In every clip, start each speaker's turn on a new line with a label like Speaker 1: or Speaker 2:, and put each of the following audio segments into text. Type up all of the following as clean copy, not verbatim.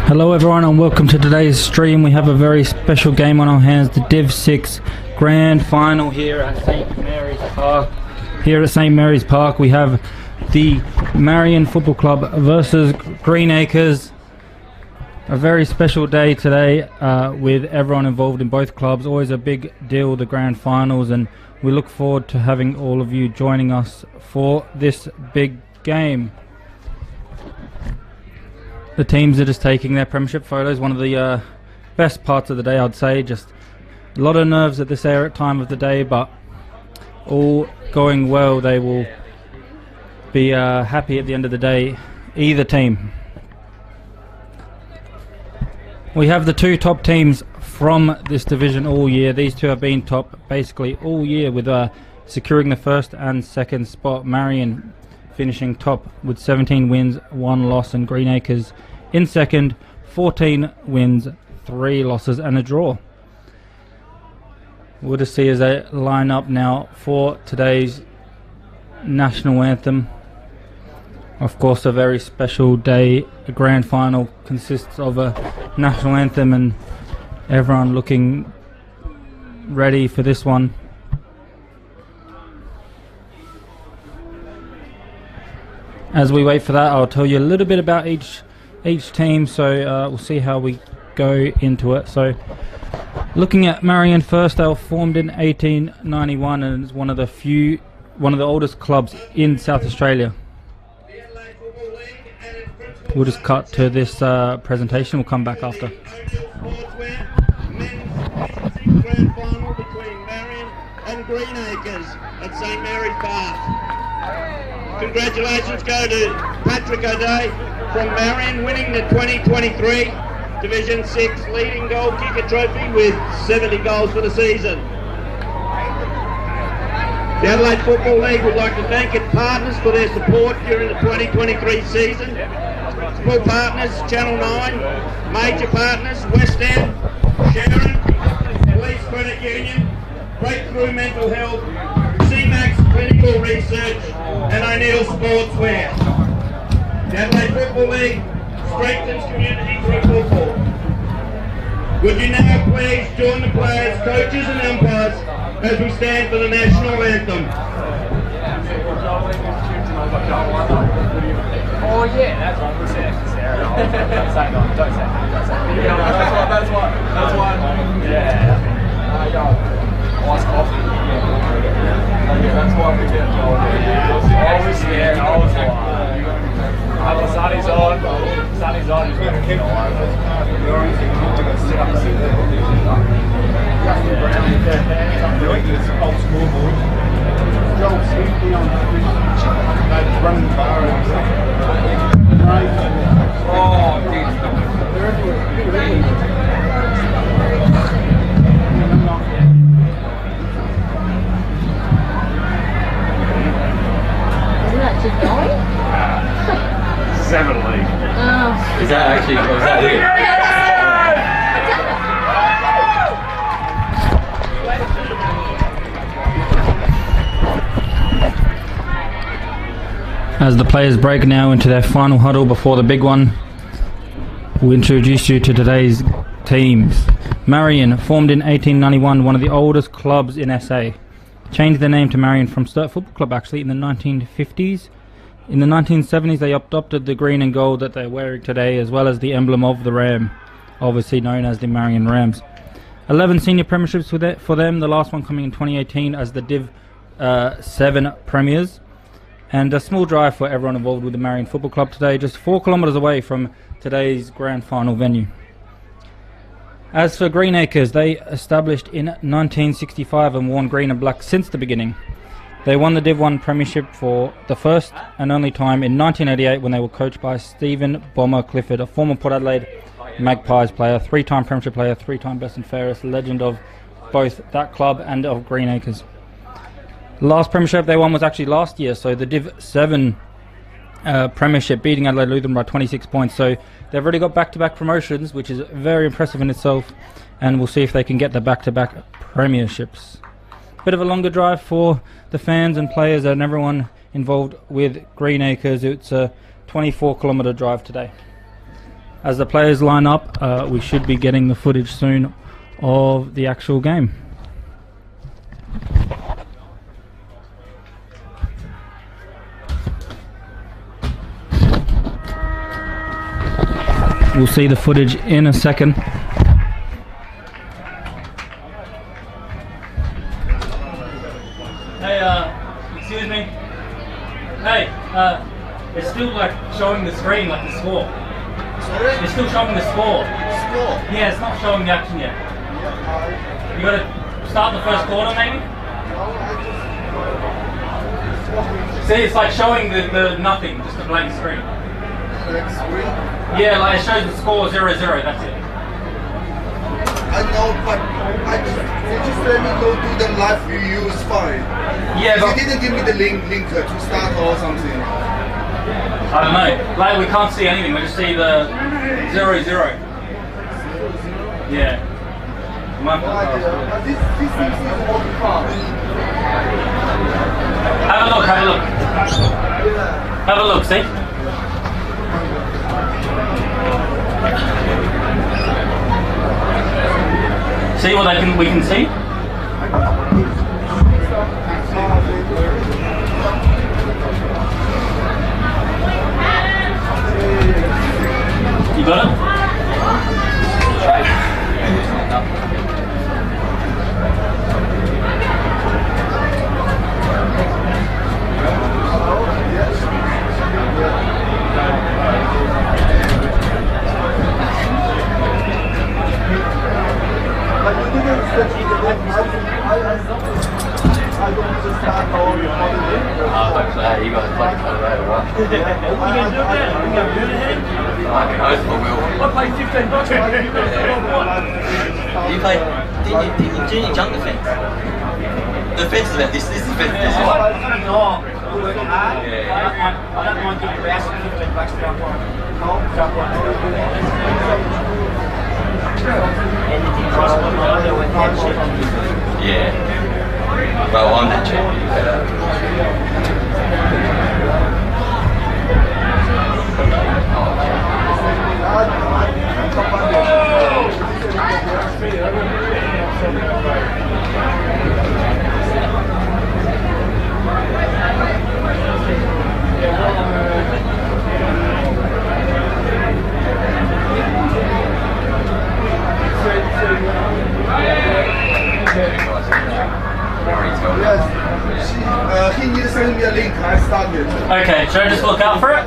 Speaker 1: Hello everyone and welcome to today's stream. We have a very special game on our hands, the Div 6 Grand Final here at St Mary's Park. Here at St Mary's Park we have the Marion Football Club versus Greenacres. A very special day today with everyone involved in both clubs. Always a big deal, the Grand Finals, and we look forward to having all of you joining us for this big game. The teams are just taking their premiership photos. One of the best parts of the day, I'd say. Just a lot of nerves at this time of the day, but all going well. They will be happy at the end of the day, either team. We have the two top teams from this division all year. These two have been top basically all year, with securing the first and second spot. Marion finishing top with 17 wins, 1 loss, and Greenacres in second, 14 wins, 3 losses and a draw. We'll just see as they line up now for today's national anthem. Of course, a very special day. The grand final consists of a national anthem and everyone looking ready for this one. As we wait for that, I'll tell you a little bit about each team, so we'll see how we go into it. So looking at Marion first, they were formed in 1891 and is one of the oldest clubs in South Australia. We'll just cut to this presentation. We'll come back after.
Speaker 2: Grand final between Marion and Greenacres at St Mary's Park. Congratulations go to Patrick O'Day from Marion, winning the 2023 Division 6 leading goal kicker trophy with 70 goals for the season. The Adelaide Football League would like to thank its partners for their support during the 2023 season. Small partners, Channel 9, major partners, West End, Sharon, Police Credit Union, Breakthrough Mental Health, CMAX Clinical Research, and O'Neill Sportswear. The Adelaide Football League strengthens community through football. Would you now please join the players, coaches and umpires as we stand for the national anthem.
Speaker 3: Oh yeah, that's what we said. Sarah, don't say no, don't say no. That's one. Yeah. Ice coffee. That's why we get always scared, always like. The sun is on, he's going to get all over. Sit up and sit there. Doing this old school boy. Joel Sweetie on running the bar. Oh, dude.
Speaker 4: Isn't that just going?
Speaker 3: 7 league.
Speaker 4: Oh.
Speaker 5: Is that actually, or is that it?
Speaker 1: As the players break now into their final huddle before the big one, we'll introduce you to today's teams. Marion, formed in 1891, one of the oldest clubs in SA. Changed their name to Marion from Sturt Football Club actually in the 1950s. In the 1970s they adopted the green and gold that they're wearing today, as well as the emblem of the Ram, obviously known as the Marion Rams. 11 senior premierships for them, the last one coming in 2018 as the Div 7 premiers. And a small drive for everyone involved with the Marion Football Club today, just 4 kilometres away from today's grand final venue. As for Greenacres, they established in 1965 and worn green and black since the beginning. They won the Div 1 premiership for the first and only time in 1988 when they were coached by Stephen Bomber Clifford, a former Port Adelaide Magpies player, 3-time premiership player, 3-time best and fairest, legend of both that club and of Greenacres. Last premiership they won was actually last year, so the Div 7 premiership, beating Adelaide Lutheran by 26 points. So they've already got back-to-back promotions, which is very impressive in itself, and we'll see if they can get the back-to-back premierships. Bit of a longer drive for the fans and players and everyone involved with Greenacres. It's a 24 kilometre drive today. as the players line up, we should be getting the footage soon of the actual game. We'll see the footage in a second. Hey, excuse me. Hey, it's still like showing the screen, like the score.
Speaker 4: Sorry?
Speaker 1: It's still showing the score.
Speaker 4: Score?
Speaker 1: Yeah, it's not showing the action yet. You gotta start the first quarter, maybe? See, it's like showing the nothing, just a blank screen.
Speaker 4: Blank screen?
Speaker 1: Yeah, like it shows the score 0-0, that's it.
Speaker 4: I know, but you just let me go do the live review is fine.
Speaker 1: Yeah, but
Speaker 4: You didn't give me the link to start or something.
Speaker 1: I don't know. Like we can't see anything, we just see the 0-0. Yeah.
Speaker 4: This seems working fast.
Speaker 1: Have a look, have a look. Have a look, see? See what we can see? You got it?
Speaker 5: You got to play for that, right?
Speaker 3: You can do that. You can do it.
Speaker 5: Fucking host for Will.
Speaker 3: I played 15 bucks.
Speaker 5: You play, didn't you jump the fence? The fence is about this is the fence. This is
Speaker 3: I don't mind giving Rouse 15 bucks to jump on. Jump on. Anything possible to do with that shit.
Speaker 5: yeah. Well, I'm the champion, but
Speaker 4: He needs to send me a link. I started.
Speaker 1: Okay, should I just look out for it?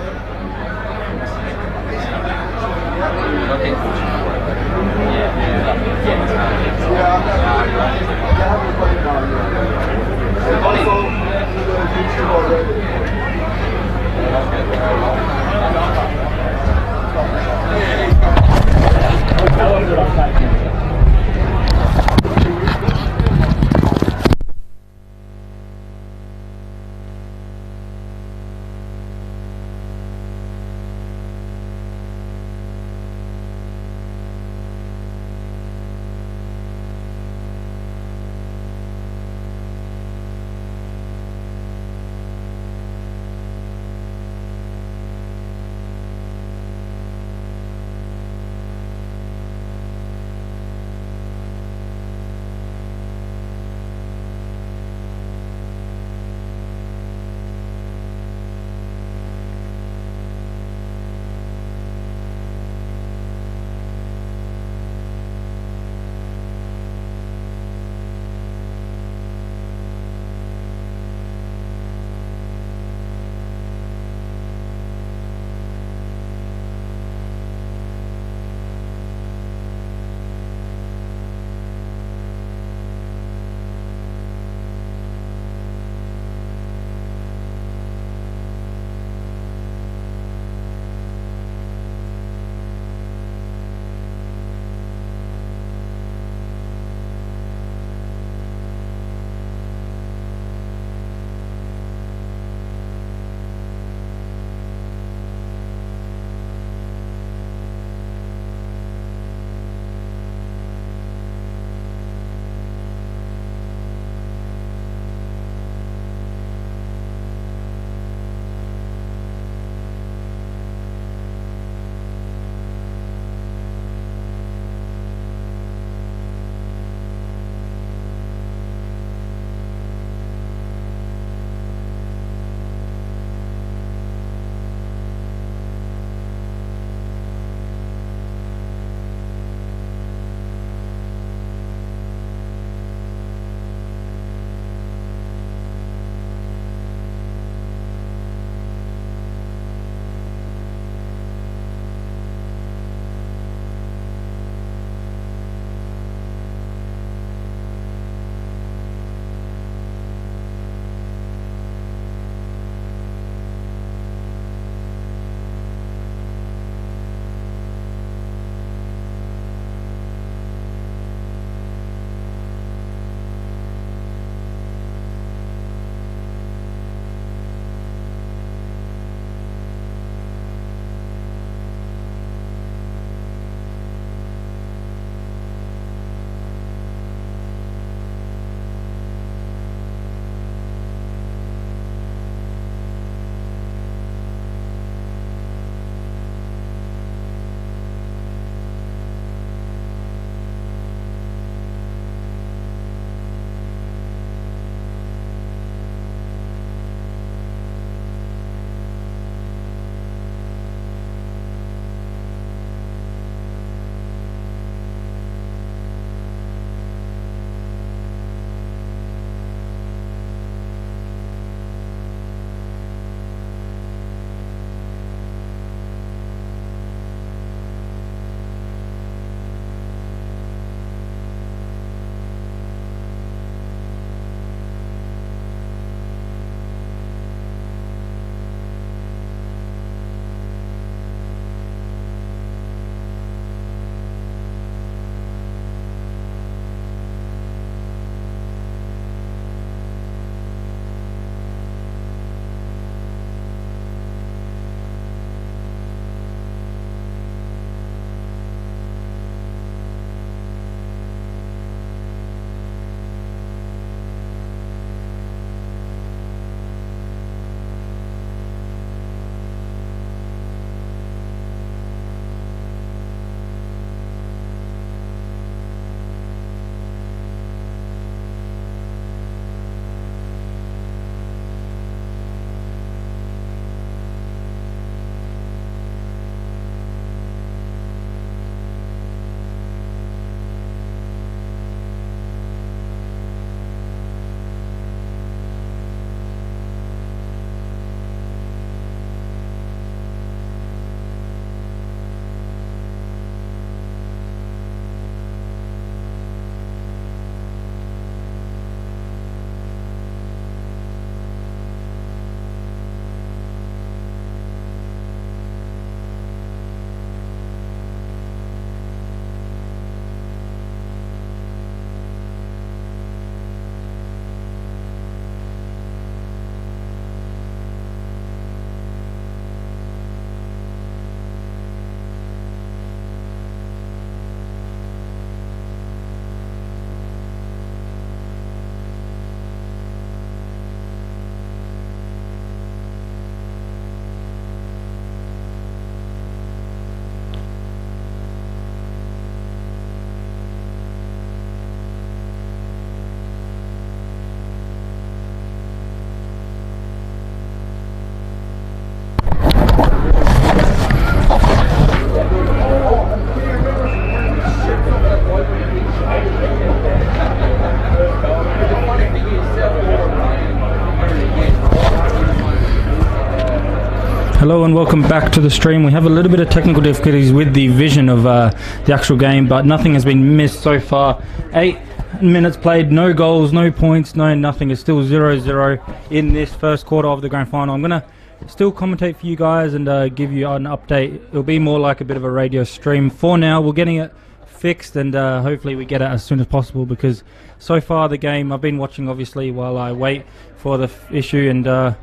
Speaker 1: Hello and welcome back to the stream. We have a little bit of technical difficulties with the vision of the actual game, but nothing has been missed so far. 8 minutes played, no goals, no points, no nothing. It's still 0-0 in this first quarter of the grand final. I'm going to still commentate for you guys and give you an update. It'll be more like a bit of a radio stream. For now, we're getting it fixed, and hopefully we get it as soon as possible, because so far the game, I've been watching obviously while I wait for the issue, and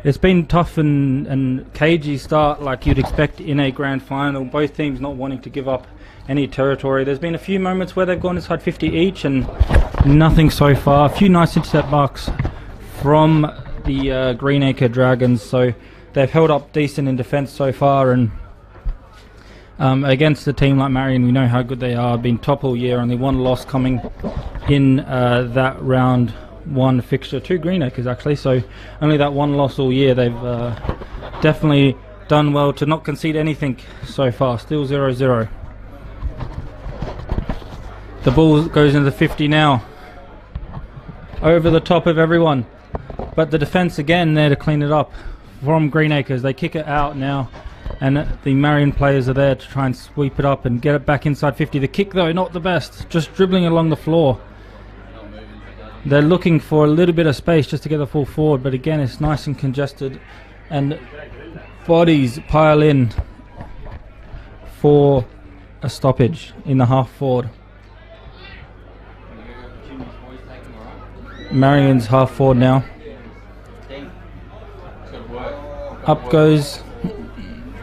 Speaker 1: it's been tough and cagey start like you'd expect in a grand final. Both teams not wanting to give up any territory. There's been a few moments where they've gone inside 50 each and nothing so far. A few nice intercept marks from the Greenacre Dragons, so they've held up decent in defence so far, and against a team like Marion, we know how good they are. Been top all year, only one loss coming in that round one fixture to Greenacres actually, so only that one loss all year. They've definitely done well to not concede anything so far. Still 0-0. The ball goes into the 50 now, over the top of everyone, but the defence again there to clean it up from Greenacres. They kick it out now, and the Marion players are there to try and sweep it up and get it back inside 50. The kick though, not the best, just dribbling along the floor. They're looking for a little bit of space just to get the full forward, but again it's nice and congested, and bodies pile in for a stoppage in the half forward. Marion's half forward now. Up goes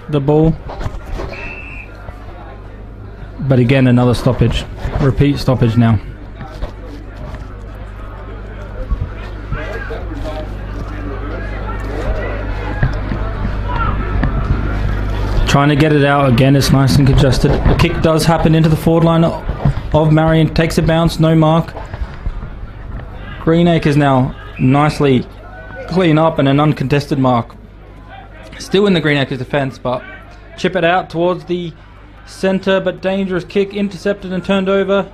Speaker 1: the ball, but again another stoppage. Repeat stoppage now. Trying to get it out again, it's nice and congested. A kick does happen into the forward line of Marion, takes a bounce, no mark. Greenacres now nicely clean up and an uncontested mark. Still in the Greenacres defence, but chip it out towards the centre, but dangerous kick, intercepted and turned over.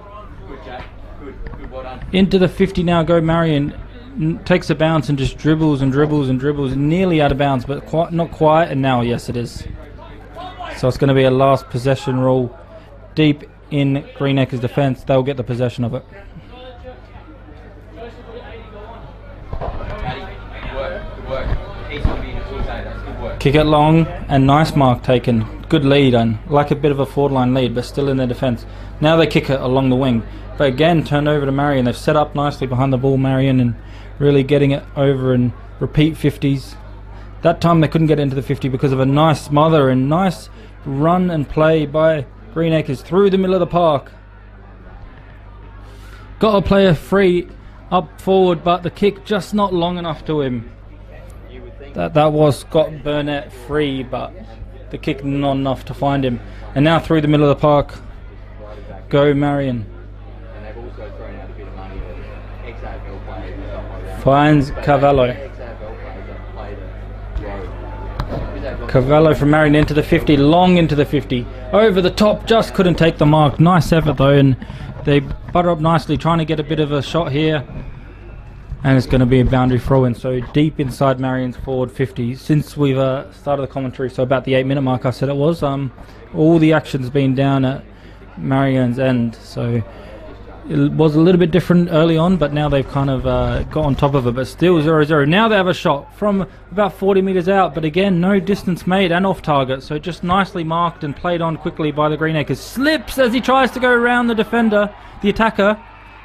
Speaker 1: Into the 50 now go Marion. Takes a bounce and just dribbles and dribbles and dribbles, nearly out of bounds, but not quite, and now yes it is. So it's going to be a last possession rule deep in Greenacres defence. They'll get the possession of it. Kick it long and nice mark taken. Good lead and like a bit of a forward line lead, but still in their defence. Now they kick it along the wing, but again turned over to Marion. They've set up nicely behind the ball, Marion, and really getting it over and repeat 50s. That time they couldn't get into the 50 because of a nice smother and nice run and play by Greenacres through the middle of the park. Got a player free up forward, but the kick just not long enough to him. That was Scott Burnett free, but the kick not enough to find him. And now through the middle of the park go Marion. Finds Cavallo. Cavallo from Marion into the 50, long into the 50, over the top, just couldn't take the mark. Nice effort though, and they butter up nicely, trying to get a bit of a shot here, and it's going to be a boundary throw in. So deep inside Marion's forward 50. Since we've started the commentary, so about the 8-minute mark I said it was, all the action's been down at Marion's end, so it was a little bit different early on, but now they've kind of got on top of it, but still 0-0. Now they have a shot from about 40 metres out, but again, no distance made and off target, so just nicely marked and played on quickly by the Greenacres. Slips as he tries to go around the defender, the attacker,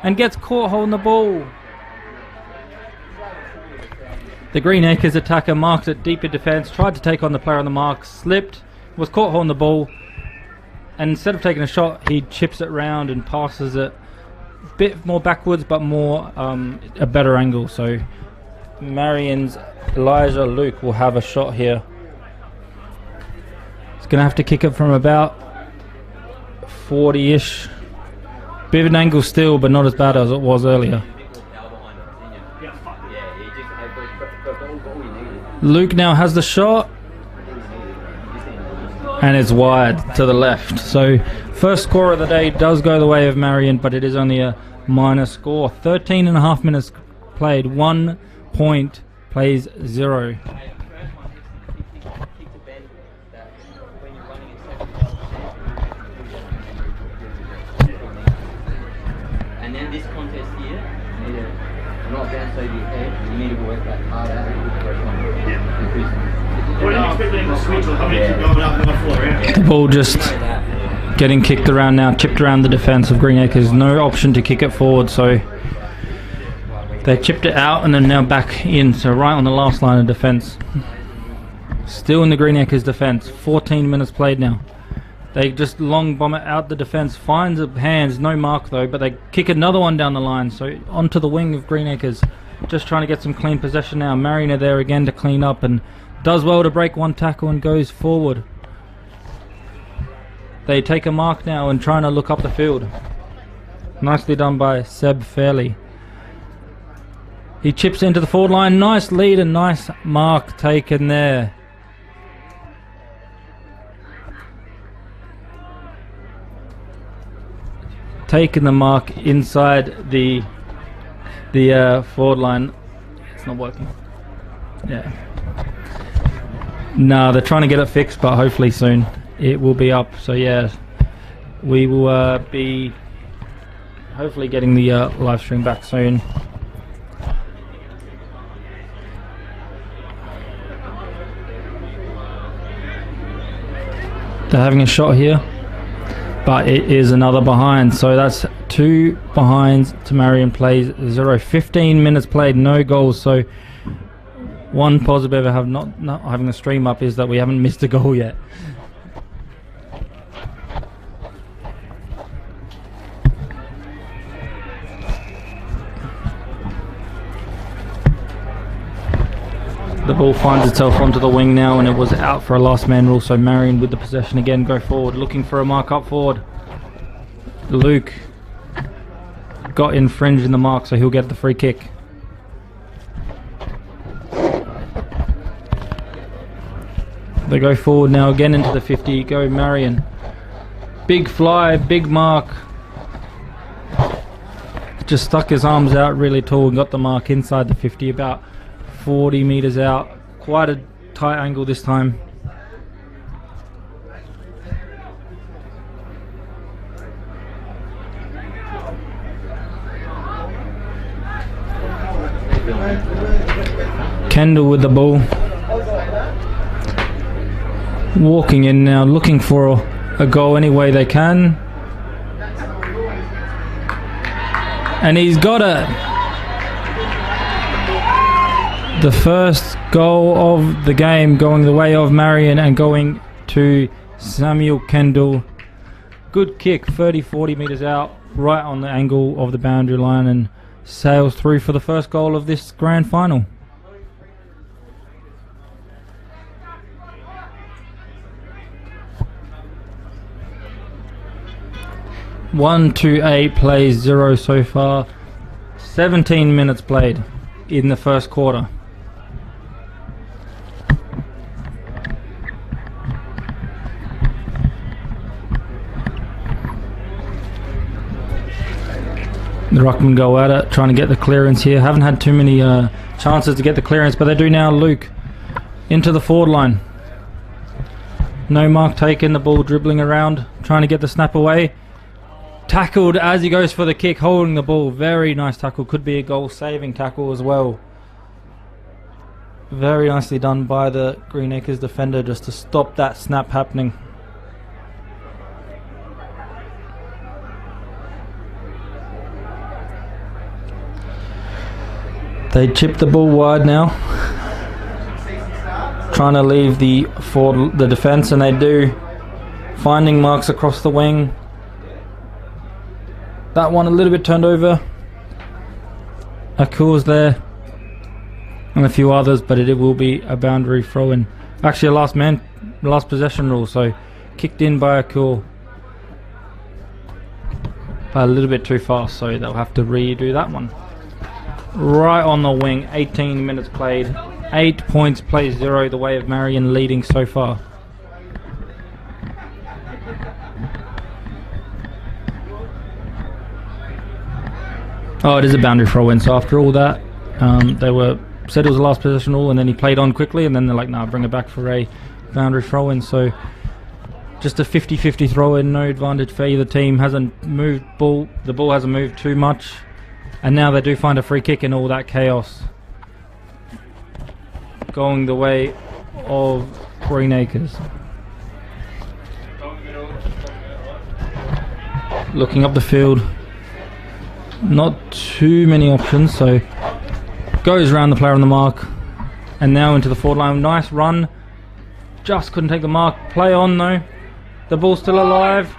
Speaker 1: and gets caught holding the ball. The Greenacres attacker marks it deep in defence, tried to take on the player on the mark, slipped, was caught holding the ball, and instead of taking a shot, he chips it round and passes it bit more backwards, but more a better angle. So Marion's Elijah Luke will have a shot here. He's going to have to kick it from about 40-ish. Bit of an angle still, but not as bad as it was earlier. Luke now has the shot, and it's wide to the left. So first score of the day does go the way of Marion, but it is only a minor score. 13.5 minutes played, 1 point, plays 0. The ball just getting kicked around now, chipped around the defence of Greenacres. No option to kick it forward, so they chipped it out and then now back in, so right on the last line of defence. Still in the Greenacres defence. 14 minutes played now. They just long bomb it out the defence. Finds hands, no mark though, but they kick another one down the line. So onto the wing of Greenacres. Just trying to get some clean possession now. Marion are there again to clean up and does well to break one tackle and goes forward. They take a mark now and trying to look up the field. Nicely done by Seb Fairley. He chips into the forward line. Nice lead and nice mark taken there. Taking the mark inside the forward line. It's not working. Yeah. No, they're trying to get it fixed, but hopefully soon it will be up. So yeah, we will be hopefully getting the live stream back soon. They're having a shot here, but it is another behind, so that's 2 behinds to Marion plays 0. 15 minutes played, no goals. So one positive I have not having the stream up is that we haven't missed a goal yet. The ball finds itself onto the wing now, and it was out for a last man rule, so Marion with the possession again go forward, looking for a mark up forward. Luke got infringed in the mark, so he'll get the free kick. They go forward now again into the 50, go Marion. Big fly, big mark. Just stuck his arms out really tall and got the mark inside the 50, about 40 metres out. Quite a tight angle this time. Kendall with the ball. Walking in now, looking for a goal any way they can. And he's got it. The first goal of the game going the way of Marion and going to Samuel Kendall. Good kick, 30-40 metres out, right on the angle of the boundary line, and sails through for the first goal of this grand final. One, 2, 8 plays 0 so far. 17 minutes played in the first quarter. The ruckman go at it, trying to get the clearance here. Haven't had too many chances to get the clearance, but they do now. Luke into the forward line. No mark taken, the ball dribbling around, trying to get the snap away. Tackled as he goes for the kick, holding the ball. Very nice tackle, could be a goal-saving tackle as well. Very nicely done by the Greenacres defender just to stop that snap happening. They chip the ball wide now, trying to leave the defence, and they do. Finding marks across the wing. That one a little bit turned over. Akul's there, and a few others, but it will be a boundary throw in. Actually, a last possession rule, so kicked in by Akul, but a little bit too fast, so they'll have to redo that one. Right on the wing, 18 minutes played, 8 points, plays 0, the way of Marion leading so far. Oh, it is a boundary throw in, so after all that, they said it was a last possession rule, and then he played on quickly, and then they're like, nah, bring it back for a boundary throw in, so just a 50-50 throw in, no advantage for either team. Hasn't moved the ball hasn't moved too much. And now they do find a free kick in all that chaos. Going the way of Greenacres. Looking up the field, not too many options, so goes around the player on the mark, and now into the forward line. Nice run, just couldn't take the mark. Play on though, the ball's still alive.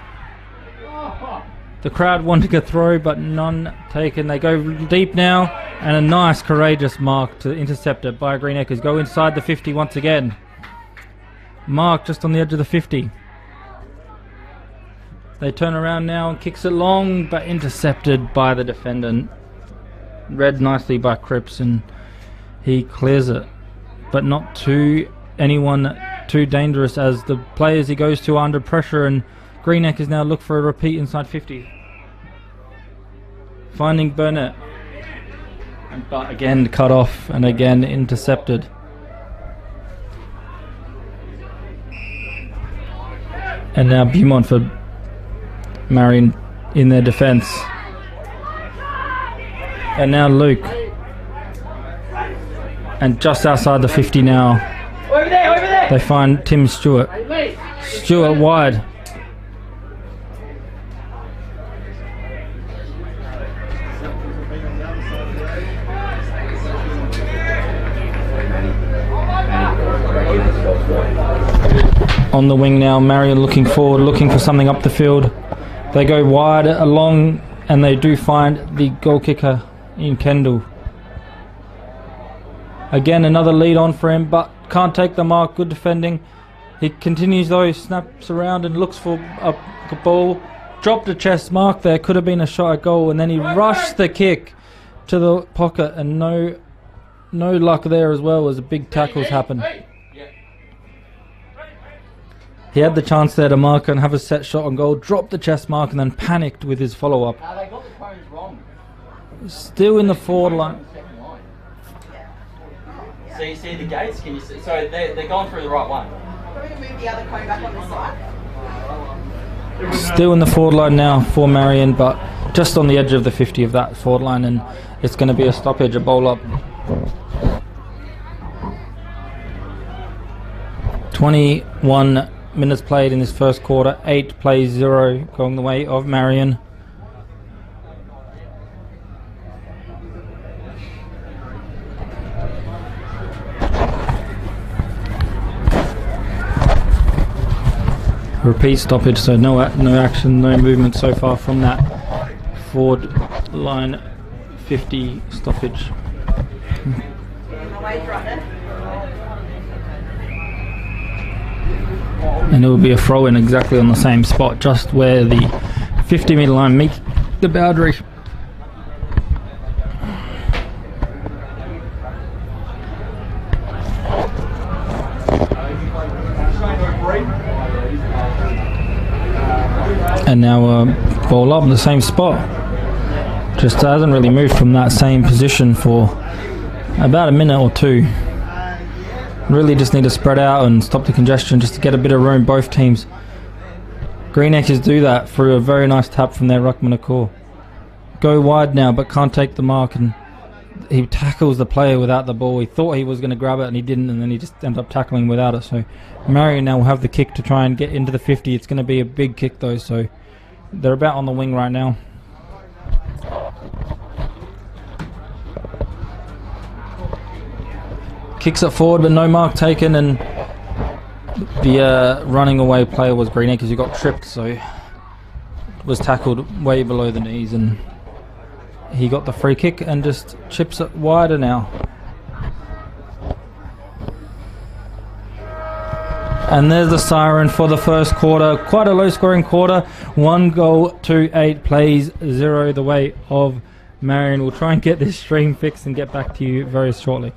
Speaker 1: The crowd wanting a throw, but none taken. They go deep now, and a nice courageous mark to intercept it by Greenacres. Go inside the 50 once again. Mark just on the edge of the 50. They turn around now and kicks it long, but intercepted by the defendant. Read nicely by Cripps, and he clears it, but not to anyone too dangerous, as the players he goes to are under pressure, and Greenacres now look for a repeat inside 50. Finding Burnett, but again cut off and again intercepted. And now Beaumont for Marion in their defence. And now Luke. And just outside the 50 now.
Speaker 3: Over there!
Speaker 1: They find Tim Stewart. Stewart wide. On the wing now, Marion looking forward, looking for something up the field. They go wide along, and they do find the goal kicker in Kendall. Again, another lead on for him, but can't take the mark. Good defending. He continues though, snaps around and looks for a ball. Dropped a chest mark there, could have been a shot at goal, and then he rushed the kick to the pocket, and no luck there as well, as the big tackles happen. He had the chance there to mark and have a set shot on goal, dropped the chest mark, and then panicked with his follow-up.
Speaker 5: They got the cones wrong.
Speaker 1: Still in the forward line.
Speaker 5: So you see the gates? Can you see? So they're going through the right one.
Speaker 6: Can we move the other cone back on this side?
Speaker 1: Still in the forward line now for Marion, but just on the edge of the 50 of that forward line, and it's going to be a stoppage, a bowl up. 21 minutes played in this first quarter, 8 plays 0 going the way of Marion. Repeat stoppage, so no action, no movement so far from that forward line 50 stoppage. And it will be a throw in exactly on the same spot, just where the 50 metre line meets the boundary. And now ball up in the same spot. Just hasn't really moved from that same position for about a minute or two. Really just need to spread out and stop the congestion just to get a bit of room, both teams. Greenacres do that through a very nice tap from their ruckman Akor. Go wide now, but can't take the mark, and he tackles the player without the ball. He thought he was going to grab it and he didn't, and then he just ended up tackling without it. So Marion now will have the kick to try and get into the 50. It's going to be a big kick though, so they're about on the wing right now. Kicks it forward, but no mark taken, and the running away player was Greenacres, who got tripped, so was tackled way below the knees, and he got the free kick and just chips it wider now. And there's the siren for the first quarter. Quite a low scoring quarter. 1 goal to 8 plays, 0 the way of Marion. We'll try and get this stream fixed and get back to you very shortly.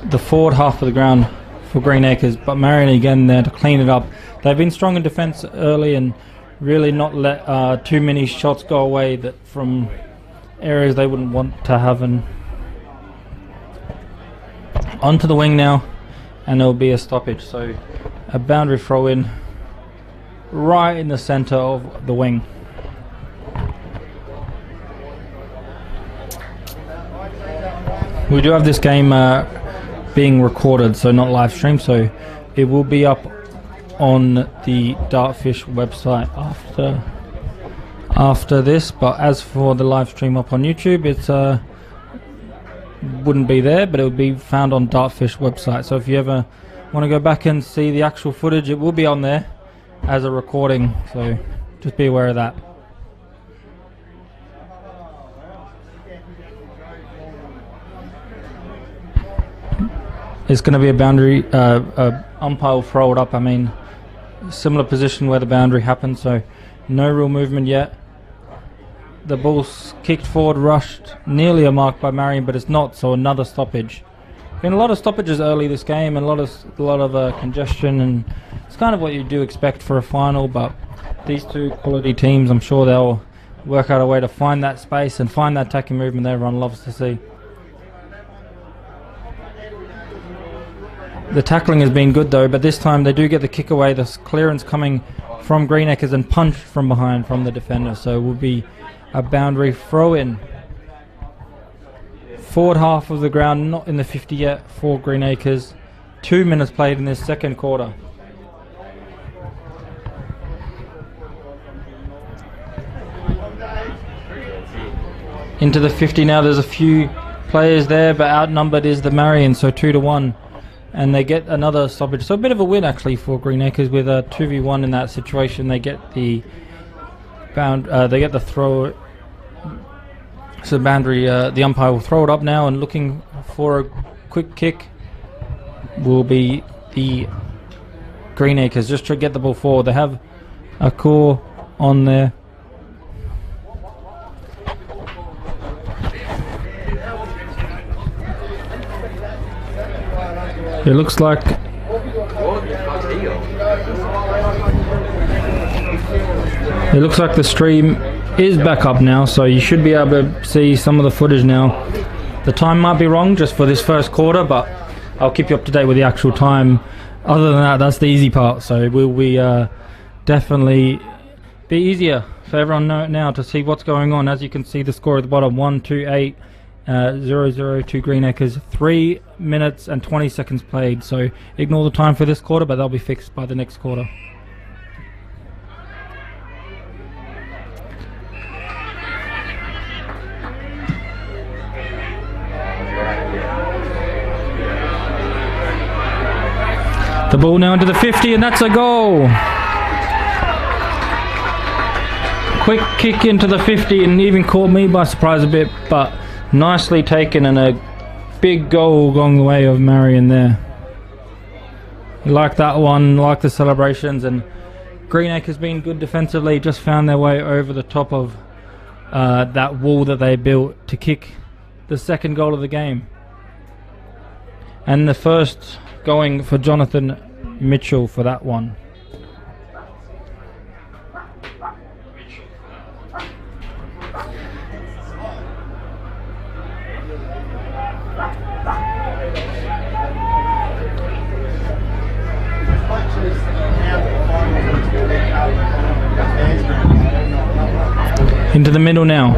Speaker 1: the forward half of the ground for Greenacres, but Marion again there to clean it up. They've been strong in defence early and really not let too many shots go away that from areas they wouldn't want to have. And onto the wing now, and there'll be a stoppage, so a boundary throw in right in the centre of the wing. We do have this game being recorded, so not live streamed, so it will be up on the Dartfish website after this. But as for the live stream up on YouTube, it's wouldn't be there, but it would be found on Dartfish website. So if you ever want to go back and see the actual footage, it will be on there as a recording, so just be aware of that. It's going to be a boundary, umpire will throw it up. I mean, similar position where the boundary happened, so no real movement yet. The ball's kicked forward, rushed, nearly a mark by Marion, but it's not, so another stoppage. Been a lot of stoppages early this game, and a lot of congestion, and it's kind of what you do expect for a final. But these two quality teams, I'm sure they'll work out a way to find that space and find that attacking movement that everyone loves to see. The tackling has been good though, but this time they do get the kick away. The clearance coming from Greenacres and punched from behind from the defender, so it will be a boundary throw in. Forward half of the ground, not in the 50 yet for Greenacres. 2 minutes played in this second quarter. Into the 50 now. There's a few players there, but outnumbered is the Marion, so 2-1. And they get another stoppage. So a bit of a win actually for Greenacres with a 2v1 in that situation. They get the they get the throw. So the boundary, the umpire will throw it up now, and looking for a quick kick will be the Greenacres, just to get the ball forward. They have a core on there. It looks like the stream is back up now, so you should be able to see some of the footage now. The time might be wrong just for this first quarter, but I'll keep you up to date with the actual time. Other than that, that's the easy part, so it will be definitely be easier for everyone now to see what's going on. As you can see, the score at the bottom, 1-2-8 0-0 to Greenacres. 3 minutes and 20 seconds played, so ignore the time for this quarter, but they'll be fixed by the next quarter. The ball now into the 50, and that's a goal. Quick kick into the 50, and even caught me by surprise a bit, but nicely taken, and a big goal going the way of Marion there. Like that one, like the celebrations, and Greenacres been good defensively, just found their way over the top of that wall that they built to kick the second goal of the game. And the first going for Jonathan Mitchell for that one. Into the middle now.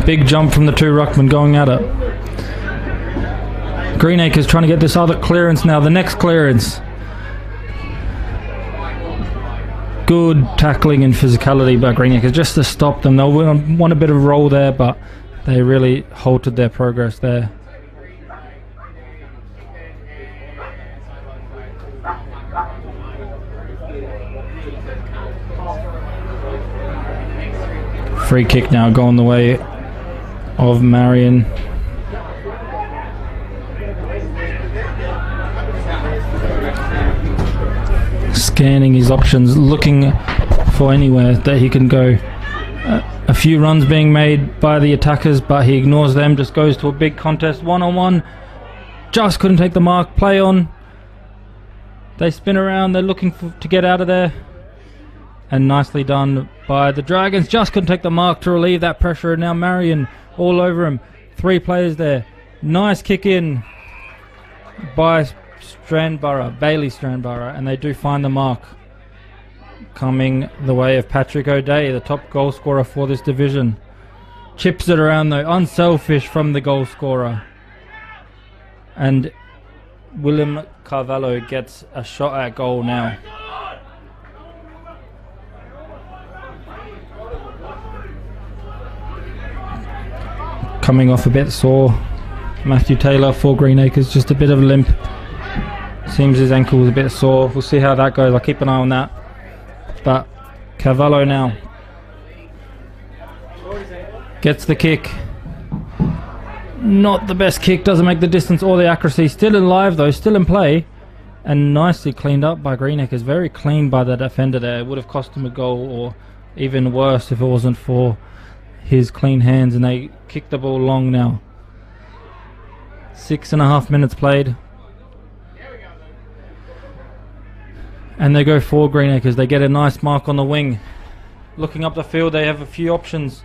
Speaker 1: Big jump from the two ruckmen going at it. Greenacres trying to get this other clearance now. The next clearance. Good tackling and physicality by Greenacres just to stop them. They'll want a bit of roll there, but they really halted their progress there. Free kick now going the way of Marion. Scanning his options, looking for anywhere that he can go. A few runs being made by the attackers, but he ignores them, just goes to a big contest, one-on-one. just couldn't take the mark. Play on. They spin around. They're looking to get out of there. And nicely done by the Dragons. Just couldn't take the mark to relieve that pressure. And now Marion all over him. 3 players there. Nice kick in by Bailey Strandborough. And they do find the mark. Coming the way of Patrick O'Day, the top goal scorer for this division. Chips it around though. Unselfish from the goal scorer. And William Carvalho gets a shot at goal now. Coming off a bit sore. Matthew Taylor for Greenacres, just a bit of a limp. Seems his ankle was a bit sore. We'll see how that goes. I'll keep an eye on that. But Carvalho now gets the kick. Not the best kick, doesn't make the distance or the accuracy. Still alive though, still in play. And nicely cleaned up by Greenacres. Very clean by the defender there. It would have cost him a goal, or even worse if it wasn't for his clean hands. And they kick the ball long now. 6.5 minutes played. And they go for Greenacres. They get a nice mark on the wing. Looking up the field, they have a few options.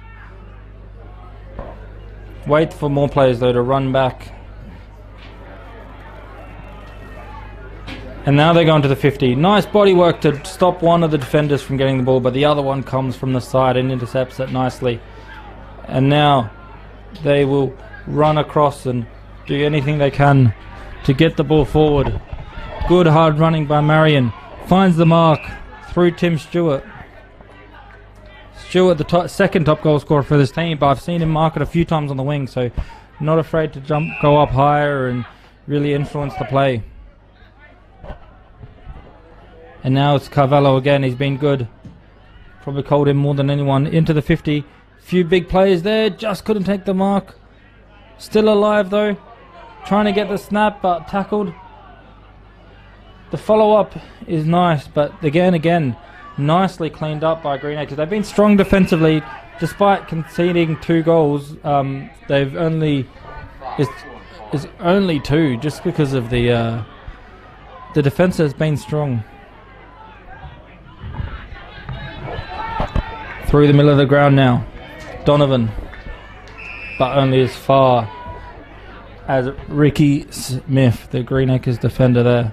Speaker 1: Wait for more players though to run back. And now they're going to the 50. Nice body work to stop one of the defenders from getting the ball, but the other one comes from the side and intercepts it nicely. And now they will run across and do anything they can to get the ball forward. Good hard running by Marion. Finds the mark through Tim Stewart. Stewart, the second top goal scorer for this team, but I've seen him mark it a few times on the wing, so not afraid to go up higher and really influence the play. And now it's Carvalho again. He's been good. Probably called him more than anyone. Into the 50. Few big players there. Just couldn't take the mark. Still alive though. Trying to get the snap, but tackled. The follow-up is nice, but again, nicely cleaned up by Greenacres. They've been strong defensively, despite conceding 2 goals. They've only is only 2, just because of the defense has been strong. Through the middle of the ground now, Donovan, but only as far as Ricky Smith, the Greenacres defender there.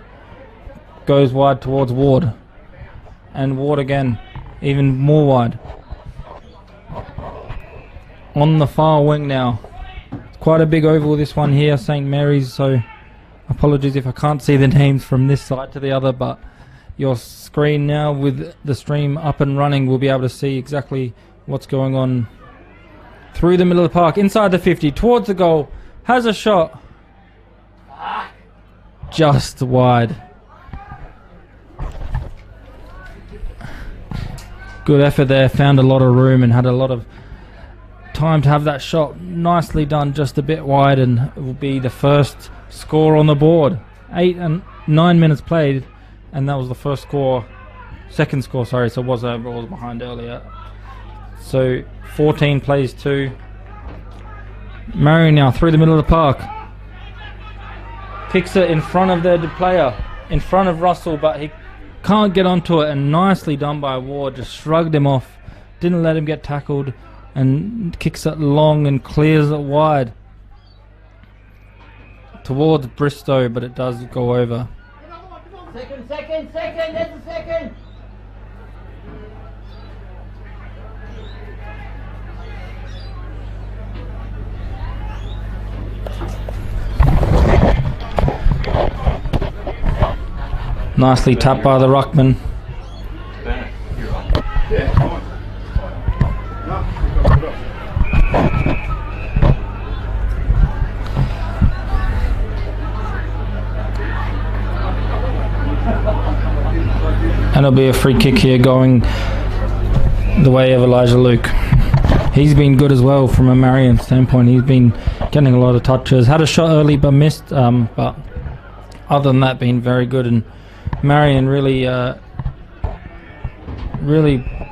Speaker 1: Goes wide towards Ward, and Ward again, even more wide. On the far wing now. It's quite a big oval this one here, St. Mary's, so apologies if I can't see the names from this side to the other, but your screen now with the stream up and running will be able to see exactly what's going on. Through the middle of the park, inside the 50, towards the goal, has a shot. Just wide. Good effort there, found a lot of room and had a lot of time to have that shot. Nicely done, just a bit wide, and it will be the first score on the board. 9 minutes played, and that was the second score, sorry, so it was behind earlier. So 14 plays 2. Marion now through the middle of the park. Kicks it in front of their player, in front of Russell, but he can't get onto it, and nicely done by Ward. Just shrugged him off, didn't let him get tackled, and kicks it long and clears it wide towards Bristow, but it does go over.
Speaker 6: Second, there's a second.
Speaker 1: Nicely tapped by the ruckman. And it'll be a free kick here going the way of Elijah Luke. He's been good as well from a Marion standpoint. He's been getting a lot of touches. Had a shot early but missed. But other than that, been very good. And Marion really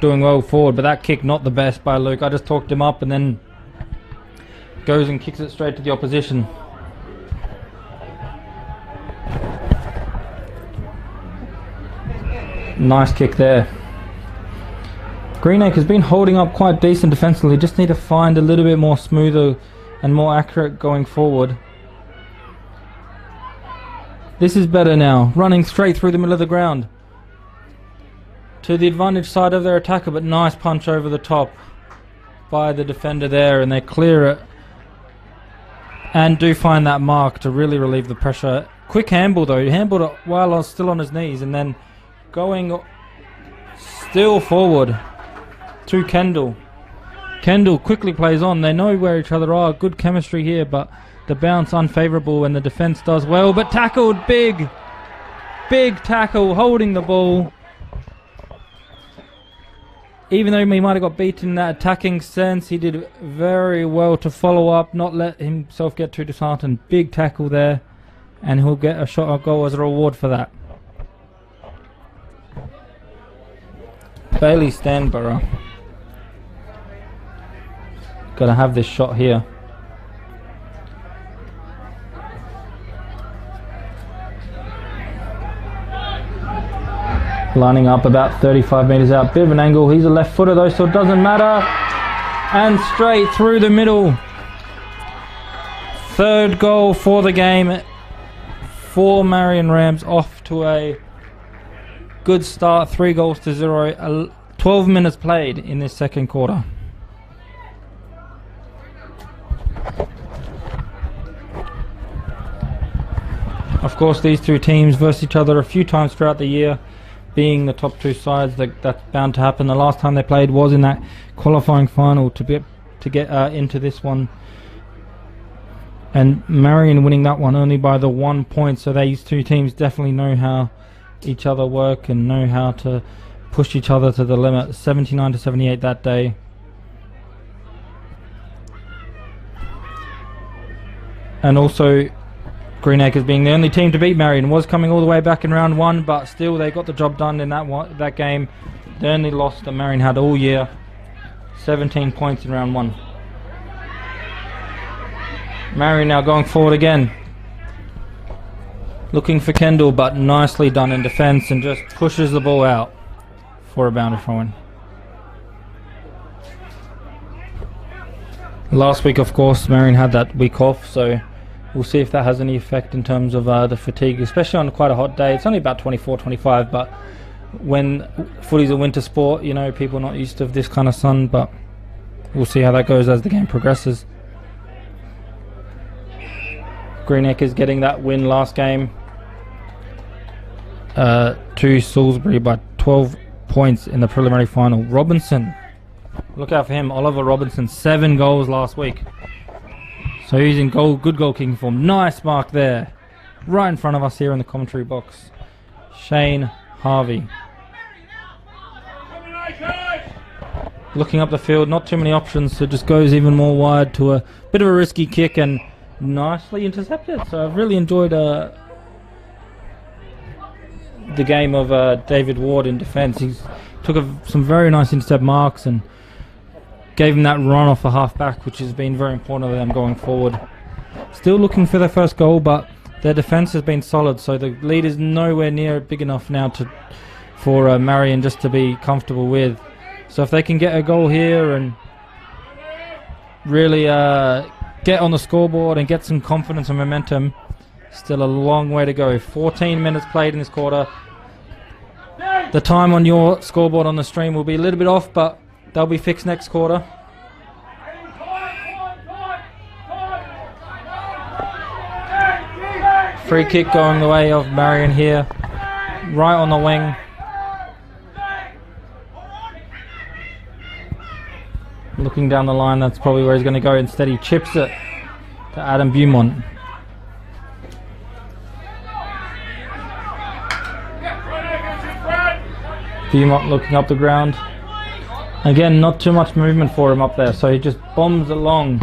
Speaker 1: doing well forward, but that kick not the best by Luke. I just talked him up and then goes and kicks it straight to the opposition. Nice kick there. Greenacres has been holding up quite decent defensively. Just need to find a little bit more smoother and more accurate going forward. This is better now. Running straight through the middle of the ground. To the advantage side of their attacker, but nice punch over the top by the defender there, and they clear it. And do find that mark to really relieve the pressure. Quick handball though. He handballed it while I was still on his knees, and then going still forward to Kendall. Kendall quickly plays on. They know where each other are. Good chemistry here, but the bounce unfavourable and the defence does well. But tackled, big tackle, holding the ball. Even though he might have got beaten in that attacking sense, he did very well to follow up, not let himself get too disheartened. Big tackle there, and he'll get a shot on goal as a reward for that. Bailey Stanborough. Gotta have this shot here. Lining up about 35 metres out. Bit of an angle. He's a left footer though, so it doesn't matter. And straight through the middle. Third goal for the game for Marion Rams. Off to a good start. 3 goals to 0. 12 minutes played in this second quarter. Of course, these two teams versus each other a few times throughout the year. Being the top 2 sides, that's bound to happen. The last time they played was in that qualifying final to get into this one, and Marion winning that one only by the 1 point. So these two teams definitely know how each other work and know how to push each other to the limit. 79 to 78 that day. And also Greenacres being the only team to beat Marion, was coming all the way back in round 1, but still they got the job done in that game. The only loss that Marion had all year. 17 points in round 1. Marion now going forward again. Looking for Kendall, but nicely done in defence, and just pushes the ball out for a boundary throw-in. Last week, of course, Marion had that week off, so we'll see if that has any effect in terms of the fatigue, especially on quite a hot day. It's only about 24, 25, but when footy's a winter sport, you know, people are not used to this kind of sun, but we'll see how that goes as the game progresses. Greenacres getting that win last game to Salisbury by 12 points in the preliminary final. Robinson, look out for him. Oliver Robinson, 7 goals last week. So he's in good goal kicking form. Nice mark there. Right in front of us here in the commentary box. Shane Harvey. Looking up the field, not too many options, so just goes even more wide to a bit of a risky kick and nicely intercepted. So I've really enjoyed the game of David Ward in defence. He took some very nice intercept marks and gave him that run off the half-back, which has been very important to them going forward. Still looking for their first goal, but their defence has been solid, so the lead is nowhere near big enough now for Marion just to be comfortable with. So if they can get a goal here and really get on the scoreboard and get some confidence and momentum, still a long way to go. 14 minutes played in this quarter. The time on your scoreboard on the stream will be a little bit off, but they'll be fixed next quarter. Free kick going the way of Marion here. Right on the wing. Looking down the line, that's probably where he's going to go. Instead he chips it to Adam Beaumont. Beaumont looking up the ground. Again, not too much movement for him up there, so he just bombs along,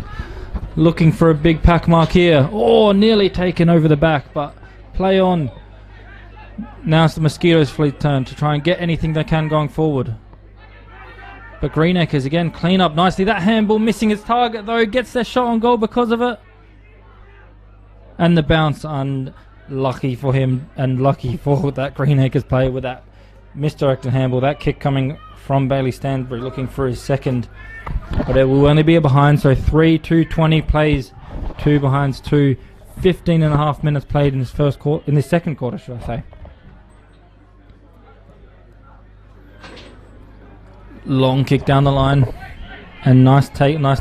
Speaker 1: looking for a big pack mark here. Oh, nearly taken over the back, but play on. Now it's the Mosquitoes' fleet turn to try and get anything they can going forward. But Greenacres again clean up nicely. That handball missing its target though, gets their shot on goal because of it. And the bounce, unlucky for him and lucky for that Greenacres player with that misdirected handball. That kick coming from Bailey Stansbury, looking for his second. But it will only be a behind, so 3-2-20 plays, 2 behinds, 2. 15.5 minutes played in this second quarter, should I say. Long kick down the line, and nice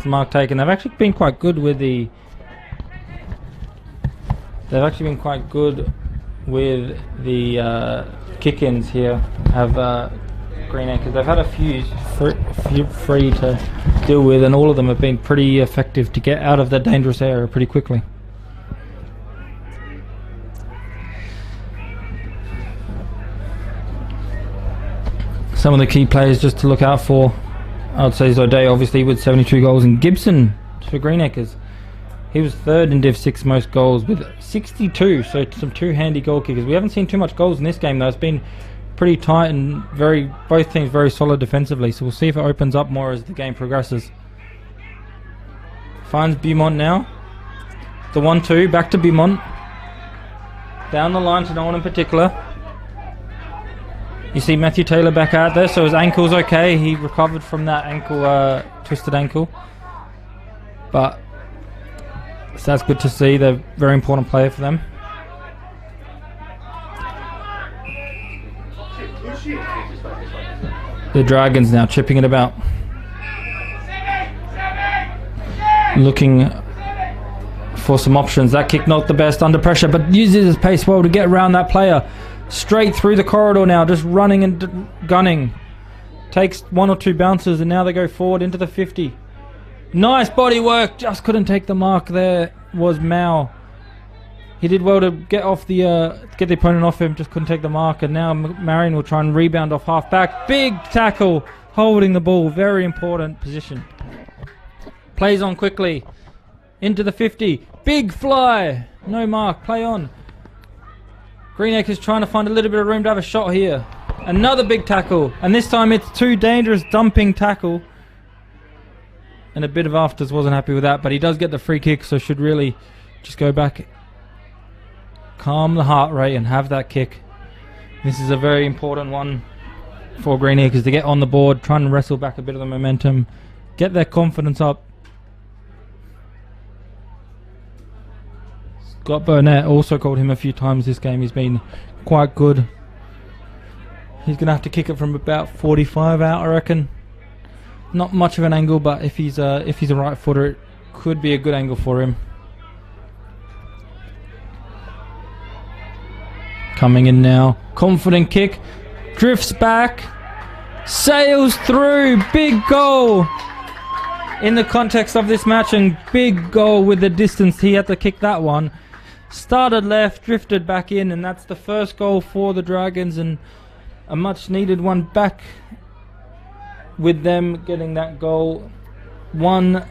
Speaker 1: mark taken. They've actually been quite good with the. They've actually been quite good with the kick-ins here. Have Greenacres. They've had a few free to deal with, and all of them have been pretty effective to get out of the dangerous area pretty quickly. Some of the key players just to look out for, I would say Zodé obviously with 72 goals, and Gibson for Greenacres. He was third in Div 6 most goals with 62, so some 2 handy goal kickers. We haven't seen too much goals in this game though. It's been pretty tight and both teams very solid defensively, so we'll see if it opens up more as the game progresses. Finds Beaumont now. The 1-2, back to Beaumont. Down the line to no one in particular. You see Matthew Taylor back out there, so his ankle's okay. He recovered from that ankle, twisted ankle. But so that's good to see. They're a very important player for them. The Dragons now chipping it about. Looking for some options. That kick not the best under pressure, but uses his pace well to get around that player. Straight through the corridor now, just running and gunning. Takes 1 or 2 bounces, and now they go forward into the 50. Nice body work, just couldn't take the mark there. Was Mao. He did well to get off the get the opponent off him, just couldn't take the mark. And now Marion will try and rebound off half back. Big tackle, holding the ball, very important position. Plays on quickly into the 50. Big fly, no mark. Play on. Greenacres trying to find a little bit of room to have a shot here. Another big tackle, and this time it's too dangerous, dumping tackle. And a bit of afters wasn't happy with that, but he does get the free kick, so should really just go back, calm the heart rate and have that kick. This is a very important one for Greenacres to get on the board, try and wrestle back a bit of the momentum, get their confidence up. Scott Burnett also called him a few times this game. He's been quite good. He's going to have to kick it from about 45 out, I reckon. Not much of an angle, but if he's a right footer, it could be a good angle for him. Coming in now. Confident kick. Drifts back. Sails through. Big goal. In the context of this match, and big goal with the distance. He had to kick that one. Started left, drifted back in, and that's the first goal for the Dragons, and a much needed one back with them getting that goal. 1-2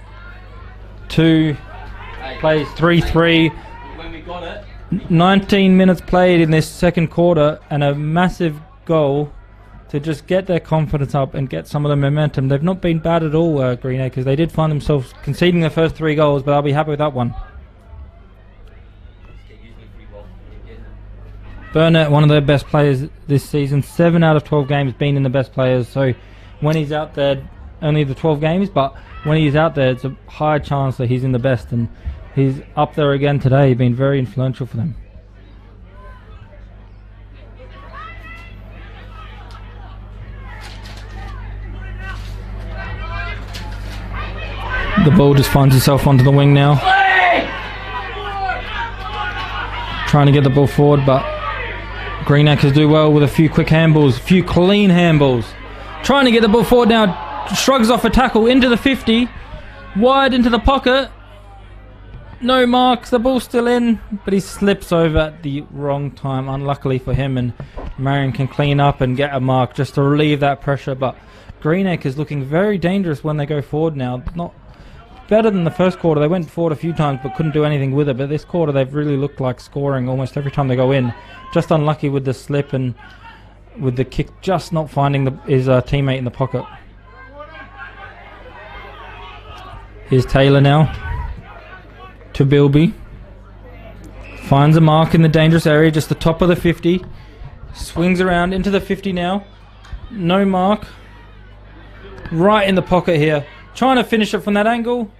Speaker 1: plays 3-3.
Speaker 5: When we got it,
Speaker 1: 19 minutes played in this second quarter, and a massive goal to just get their confidence up and get some of the momentum. They've not been bad at all, Greenacres. They did find themselves conceding their first 3 goals, but I'll be happy with that one. Burnett, one of their best players this season. 7 out of 12 games been in the best players. So when he's out there, only the 12 games, but when he's out there, it's a high chance that he's in the best. And he's up there again today, been very influential for them. The ball just finds itself onto the wing now. Trying to get the ball forward, but Greenacres do well with a few quick handballs, a few clean handballs. Trying to get the ball forward now, shrugs off a tackle into the 50, wide into the pocket. No marks, the ball's still in, but he slips over at the wrong time, unluckily for him, and Marion can clean up and get a mark just to relieve that pressure. But Greenacres looking very dangerous when they go forward now. Not better than the first quarter. They went forward a few times but couldn't do anything with it, but this quarter they've really looked like scoring almost every time they go in. Just unlucky with the slip and with the kick just not finding his teammate in the pocket. Here's Taylor now to Bilby. Finds a mark in the dangerous area, just the top of the 50. Swings around into the 50 now. No mark. Right in the pocket here. Trying to finish it from that angle.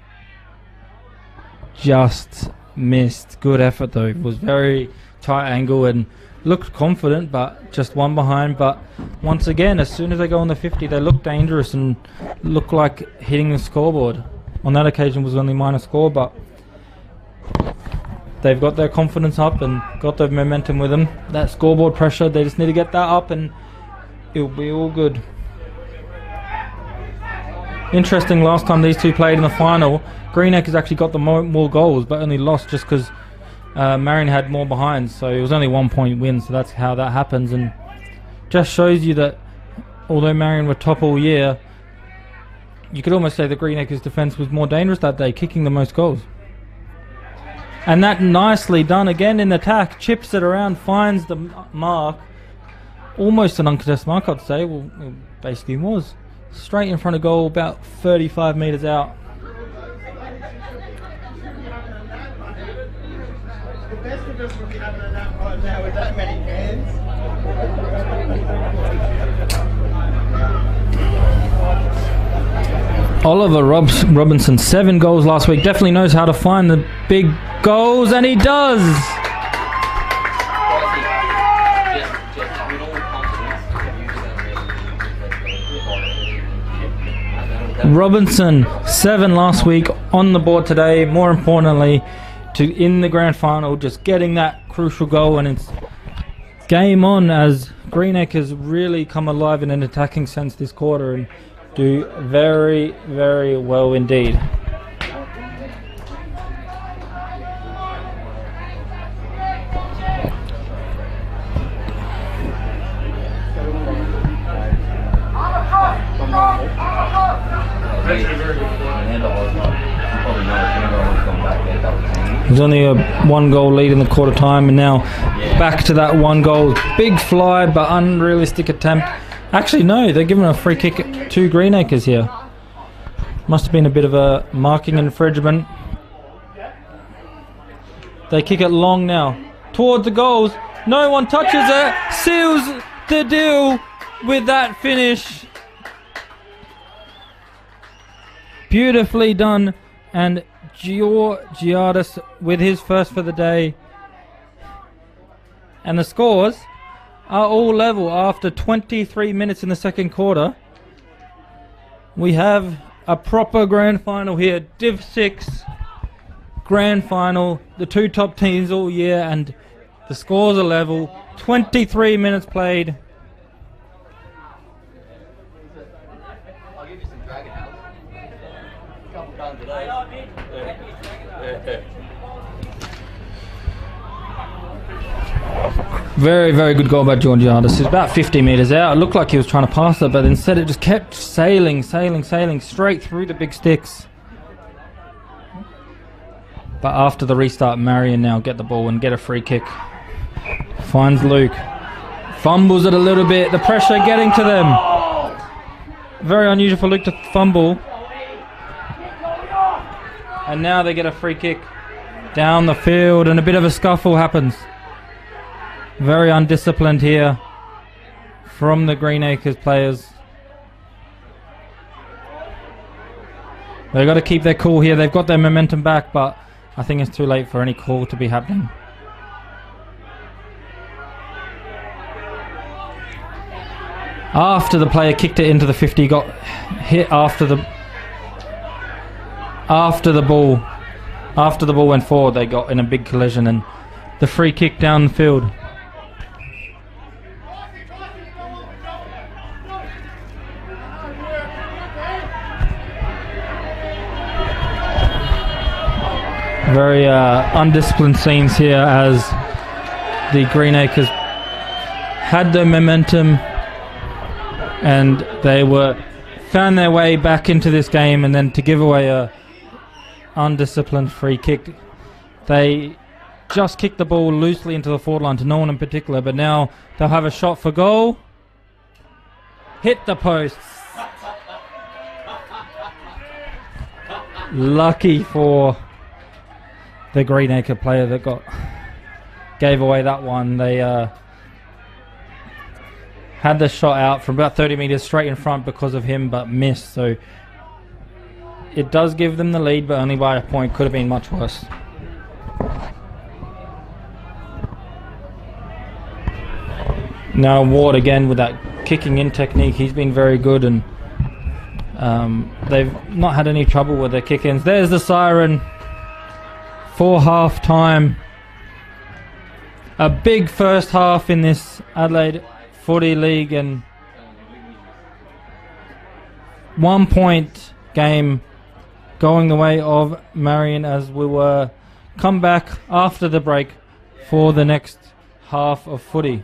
Speaker 1: Just missed. Good effort though. It was very tight angle and looked confident, but just one behind. But once again, as soon as they go on the 50, they look dangerous and look like hitting the scoreboard. On that occasion was only minor score, but they've got their confidence up and got their momentum with them. That scoreboard pressure, they just need to get that up and it'll be all good. Interesting, last time these two played in the final, Greenacres actually got the more goals, but only lost just because Marion had more behind. So it was only 1 point win, so that's how that happens. And just shows you that although Marion were top all year, you could almost say the Greenacres defence was more dangerous that day, kicking the most goals. And that nicely done again in attack, chips it around, finds the mark. Almost an uncontested mark, I'd say. Well, it basically was. Straight in front of goal, about 35 metres out.
Speaker 2: The best of us would be having a nap right now with that many hands.
Speaker 1: Oliver Robinson, 7 goals last week. Definitely knows how to find the big goals, and he does! Robinson, 7 last week, on the board today. More importantly, in the grand final, just getting that crucial goal, and it's game on as Greenacres really come alive in an attacking sense this quarter and do very, very well indeed. There's only a 1 goal lead in the quarter time, and now back to that 1 goal. Big fly, but unrealistic attempt. Actually, no, they're giving a free kick to Greenacres here. Must have been a bit of a marking infringement. They kick it long now. Towards the goals. No one touches it. Seals the deal with that finish. Beautifully done. And Georgiadis with his first for the day. And the scores are all level after 23 minutes in the second quarter. We have a proper grand final here. Div 6 grand final. The 2 top teams all year, and the scores are level. 23 minutes played.
Speaker 5: I'll give you some Dragon House. A couple times a day.
Speaker 1: Very, very good goal by Georgiadis. It's about 50 metres out. It looked like he was trying to pass it, but instead it just kept sailing straight through the big sticks. But after the restart, Marion now get the ball and get a free kick. Finds Luke. Fumbles it a little bit. The pressure getting to them. Very unusual for Luke to fumble. And now they get a free kick down the field, and a bit of a scuffle happens. Very undisciplined here from the Greenacres players. They've got to keep their cool here. They've got their momentum back, but I think it's too late for any call to be happening. After the player kicked it into the 50, got hit after the ball went forward, they got in a big collision, and the free kick down the field. Very undisciplined scenes here as the Greenacres had their momentum and they found their way back into this game, and then to give away a undisciplined free kick. They just kicked the ball loosely into the forward line to no one in particular, but now they'll have a shot for goal. Hit the posts. Lucky for the Greenacre player that gave away that one. They had the shot out from about 30 metres straight in front because of him, but missed. So it does give them the lead, but only by a point. Could have been much worse. Now Ward again with that kicking in technique. He's been very good, and they've not had any trouble with their kick-ins. There's the siren for half-time. A big first half in this Adelaide Footy League, and 1 point game going the way of Marion as we were come back after the break for the next half of footy.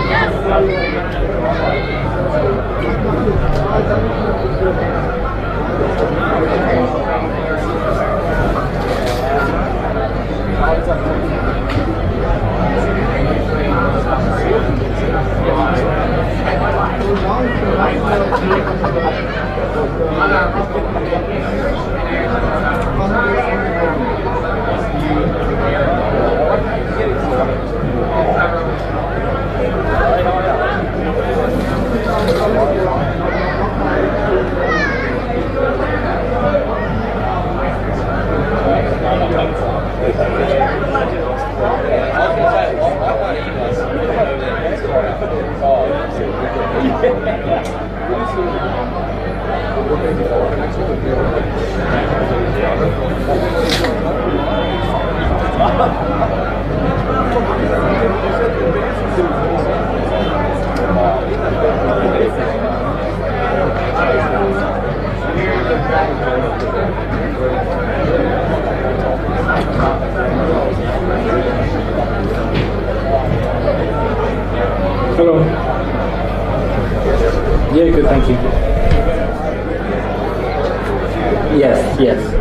Speaker 3: Yes.
Speaker 1: Hello. Yeah, good, thank you. Yes, yes.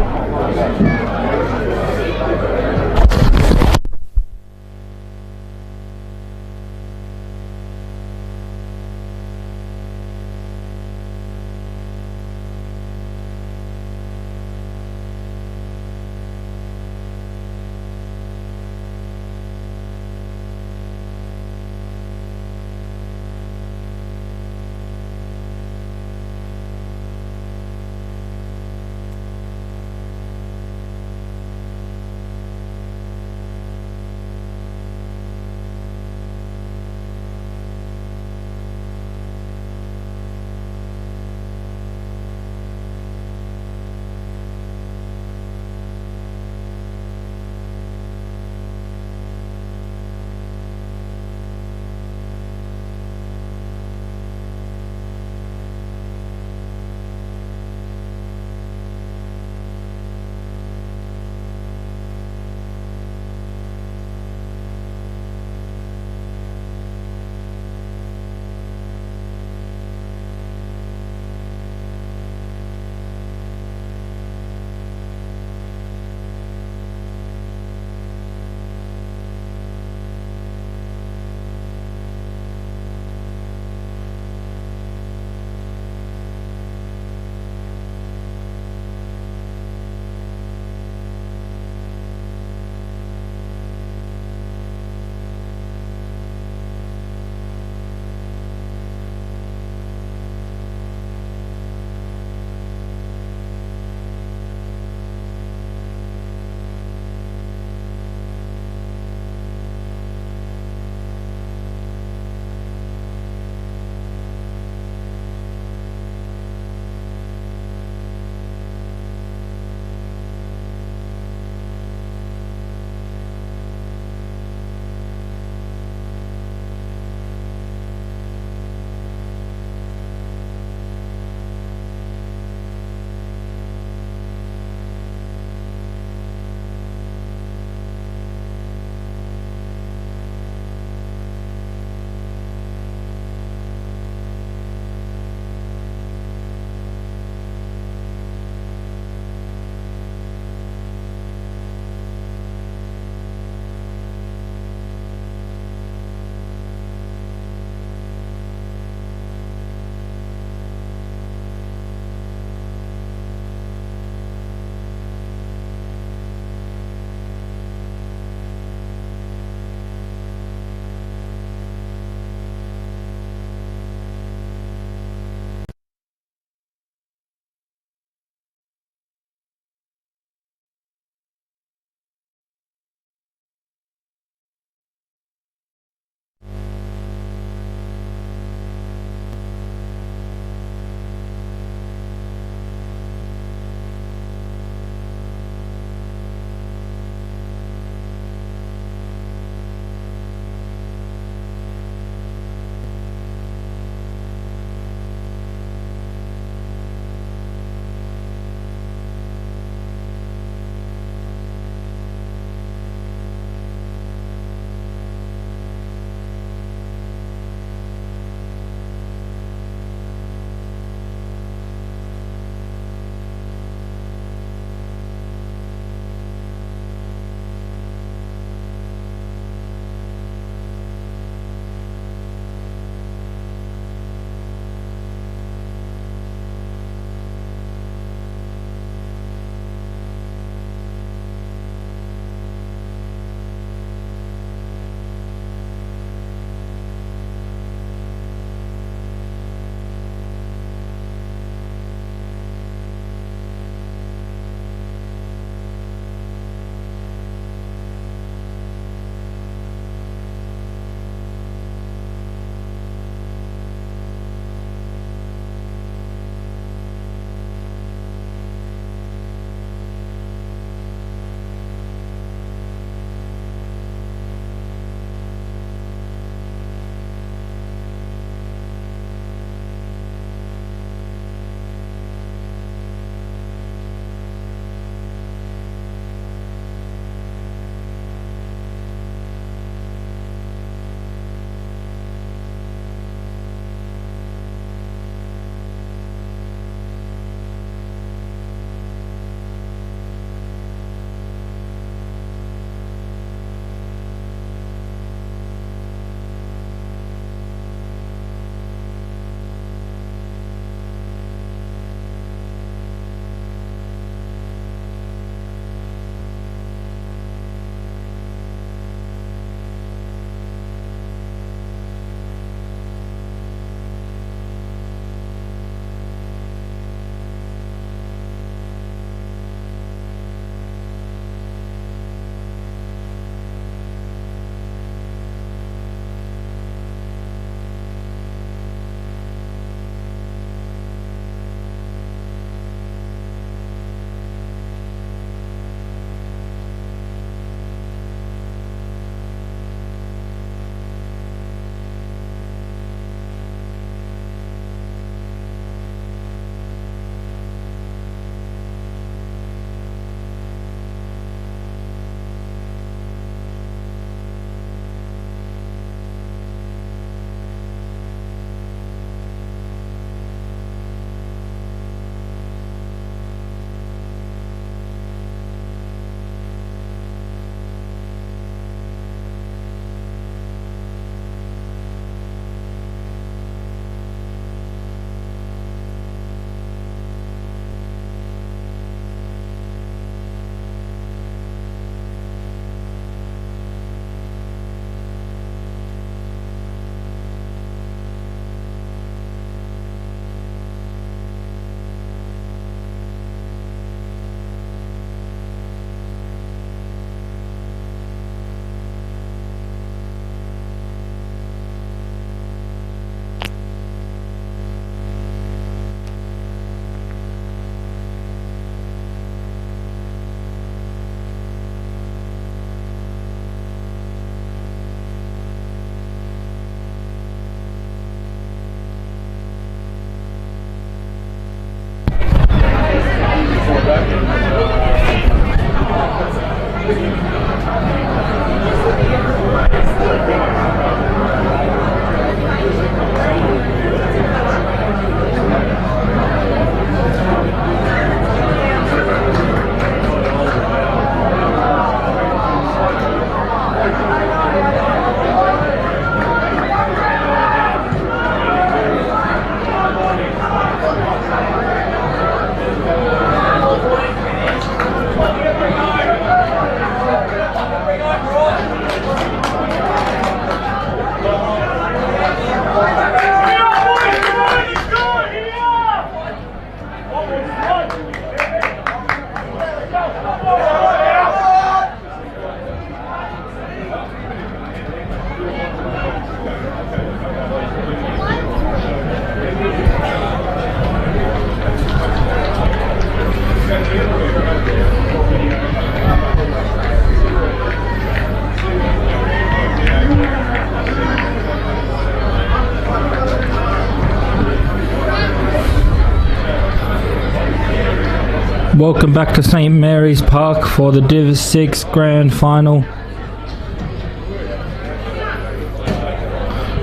Speaker 1: Welcome back to St Mary's Park for the Div 6 Grand Final.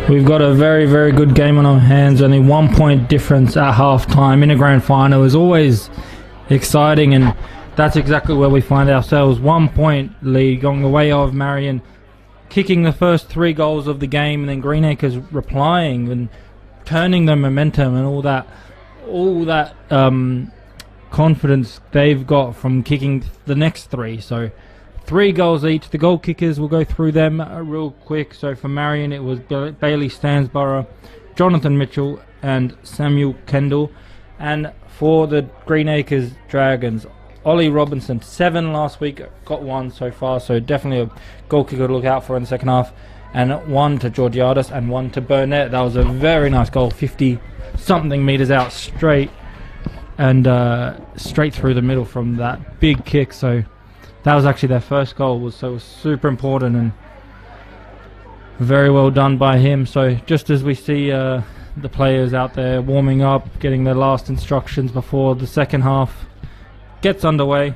Speaker 1: We've got a very, very good game on our hands. Only 1 point difference at half time in a Grand Final is always exciting, and that's exactly where we find ourselves. 1 point lead going away of Marion, kicking the first 3 goals of the game, and then Greenacres replying and turning the momentum and all that confidence they've got from kicking the next 3. So 3 goals each. The goal kickers, we'll go through them real quick. So for Marion, it was Bailey Stansborough, Jonathan Mitchell and Samuel Kendall. And for the Greenacres Dragons, Ollie Robinson, 7 last week, got 1 so far, so definitely a goal kicker to look out for in the second half. And 1 to Georgiadis and 1 to Burnett. That was a very nice goal, 50 something meters out straight, and straight through the middle from that big kick. So that was actually their first goal, so it was super important and very well done by him. So just as we see the players out there warming up, getting their last instructions before the second half gets underway.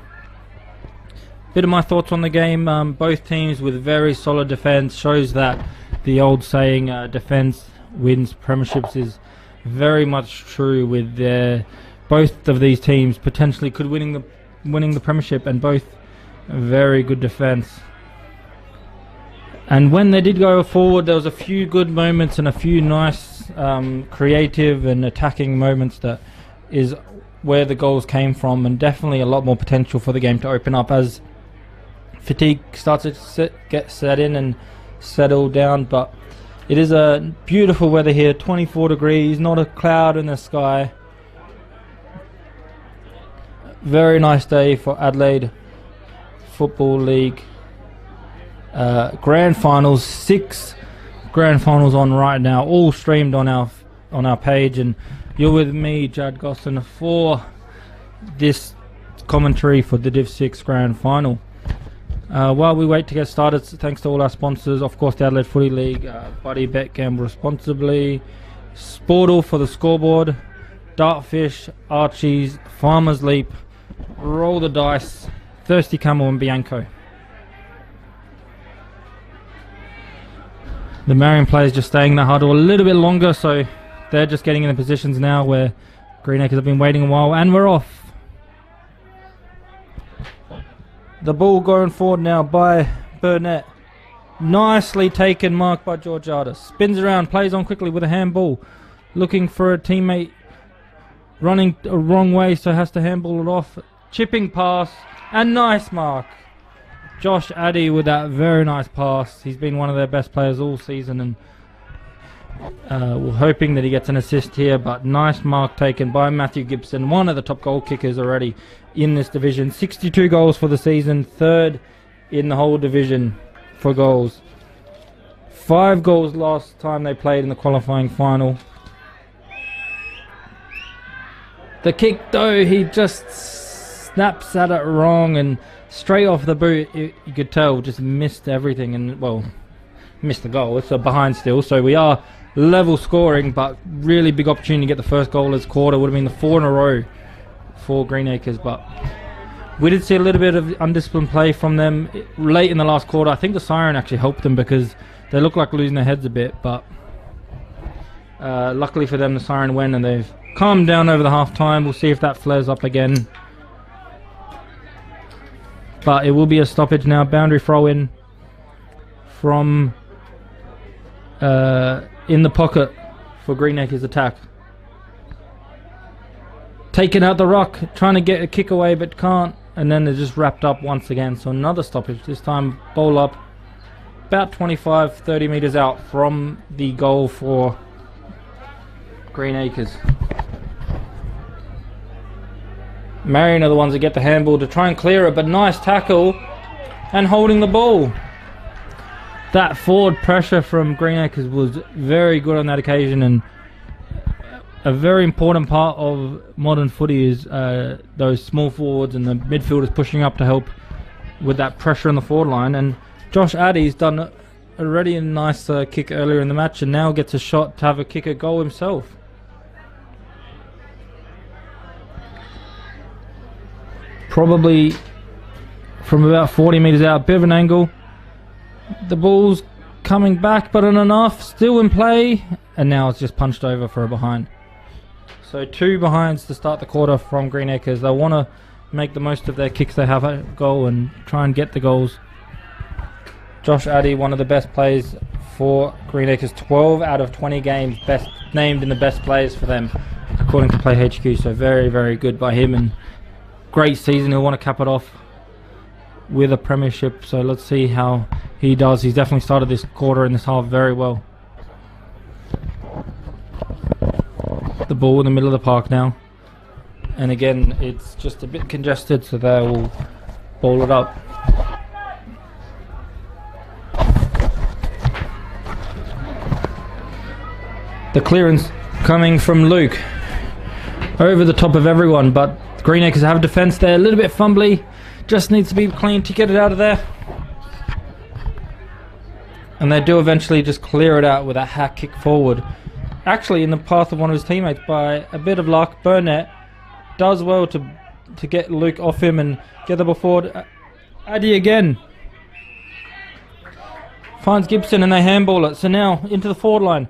Speaker 1: Bit of my thoughts on the game. Both teams with very solid defence. Shows that the old saying, defence wins premierships, is very much true with their... Both of these teams potentially could winning the premiership, and both very good defence. And when they did go forward, there was a few good moments and a few nice creative and attacking moments. That is where the goals came from, and definitely a lot more potential for the game to open up as fatigue starts to get set in and settle down. But it is a beautiful weather here, 24 degrees, not a cloud in the sky. Very nice day for Adelaide Football League. Grand Finals, 6 Grand Finals on right now, all streamed on our page, and you're with me, Jad Gosson, for this commentary for the Div 6 Grand Final. While we wait to get started, thanks to all our sponsors, of course the Adelaide Footy League, Buddy Bet Gamble Responsibly, Sportal for the scoreboard, Dartfish, Archie's, Farmer's Leap, Roll the Dice, Thirsty Camel and Bianco. The Marion players just staying in the huddle a little bit longer, so they're just getting in the positions now where Greenacres have been waiting a while, and we're off. The ball going forward now by Burnett. Nicely taken mark by Georgiadis. Spins around, plays on quickly with a handball. Looking for a teammate running a wrong way, so has to handball it off. Chipping pass, and nice mark. Josh Addy with that very nice pass. He's been one of their best players all season, and we're hoping that he gets an assist here, but nice mark taken by Matthew Gibson, one of the top goal kickers already in this division. 62 goals for the season, 3rd in the whole division for goals. 5 goals last time they played in the qualifying final. The kick though, he just snaps at it wrong, and straight off the boot, you could tell, just missed everything, and well, missed the goal. It's a behind still, so we are level scoring, but really big opportunity to get the first goal as quarter. Would have been the 4 in a row for Greenacres, but we did see a little bit of undisciplined play from them late in the last quarter. I think the siren actually helped them because they look like losing their heads a bit, but luckily for them the siren went and they've calmed down over the half time. We'll see if that flares up again, but it will be a stoppage now. Boundary throw in from in the pocket for Greenacres attack. Taking out the ruck, trying to get a kick away but can't, and then they're just wrapped up once again. So another stoppage, this time ball up about 25-30 meters out from the goal for Greenacres. Marion are the ones that get the handball to try and clear it, but nice tackle and holding the ball. That forward pressure from Greenacres was very good on that occasion, and a very important part of modern footy is those small forwards and the midfielders pushing up to help with that pressure on the forward line. And Josh Addy's done already a nice kick earlier in the match, and now gets a shot to have a kick at goal himself. Probably from about 40 metres out, bit of an angle. The ball's coming back, but not enough. Still in play, and now it's just punched over for a behind. So 2 behinds to start the quarter from Greenacres. They want to make the most of their kicks they have at goal and try and get the goals. Josh Addy, one of the best players for Greenacres, 12 out of 20 games best named in the best players for them, according to Play HQ. So very, very good by him, and great season. He'll want to cap it off with a premiership, so let's see how he does. He's definitely started this quarter in this half very well. The ball in the middle of the park now, and again it's just a bit congested, so they will ball it up. The clearance coming from Luke over the top of everyone, but Greenacres have defence there, a little bit fumbly, just needs to be clean to get it out of there. And they do eventually just clear it out with a hack kick forward. Actually in the path of one of his teammates by a bit of luck. Burnett does well to get Luke off him and get the ball forward. Addy again finds Gibson and they handball it. So now into the forward line.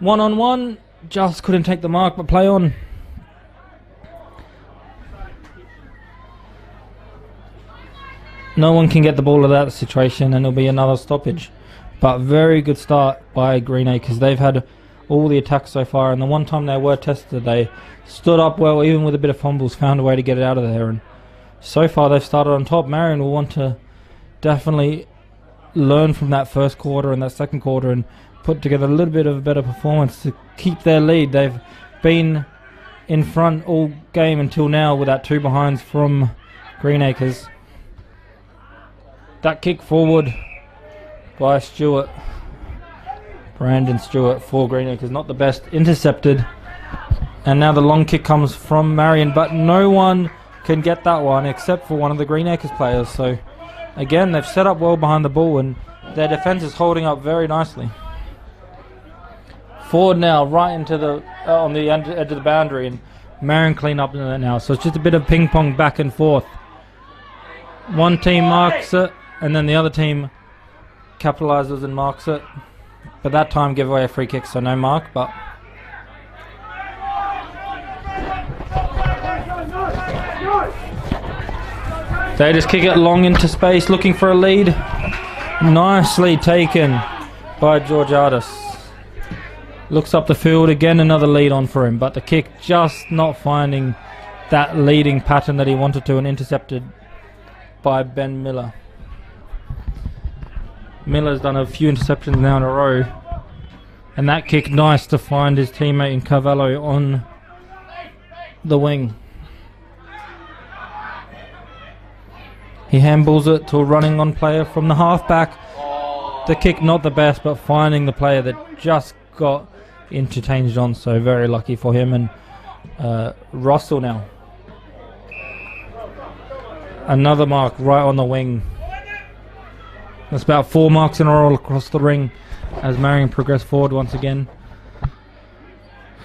Speaker 1: 1-on-1, just couldn't take the mark, but play on. No one can get the ball out of that situation, and it'll be another stoppage. But very good start by Greenacres. They've had all the attacks so far, and the one time they were tested, they stood up well, even with a bit of fumbles, found a way to get it out of there. And so far they've started on top. Marion will want to definitely learn from that first quarter and that second quarter and put together a little bit of a better performance to keep their lead. They've been in front all game until now with that 2 behinds from Greenacres. That kick forward by Stewart, Brandon Stewart for Greenacres, not the best, intercepted. And now the long kick comes from Marion, but no one can get that one except for one of the Greenacres players. So again, they've set up well behind the ball and their defence is holding up very nicely. Forward now, right into the on the edge of the boundary, and Marion clean up now. So it's just a bit of ping pong back and forth. One team marks it, and then the other team capitalises and marks it. But that time gave away a free kick, so no mark. But they just kick it long into space, looking for a lead. Nicely taken by Georgiadis. Looks up the field, again another lead on for him, but the kick just not finding that leading pattern that he wanted to, and intercepted by Ben Miller. Miller's done a few interceptions now in a row, and that kick nice to find his teammate in Carvalho on the wing. He handballs it to a running on player from the halfback. The kick not the best, but finding the player that just got interchanged on, so very lucky for him. And Russell now. Another mark right on the wing. That's about 4 marks in a row across the ring as Marion progress forward once again.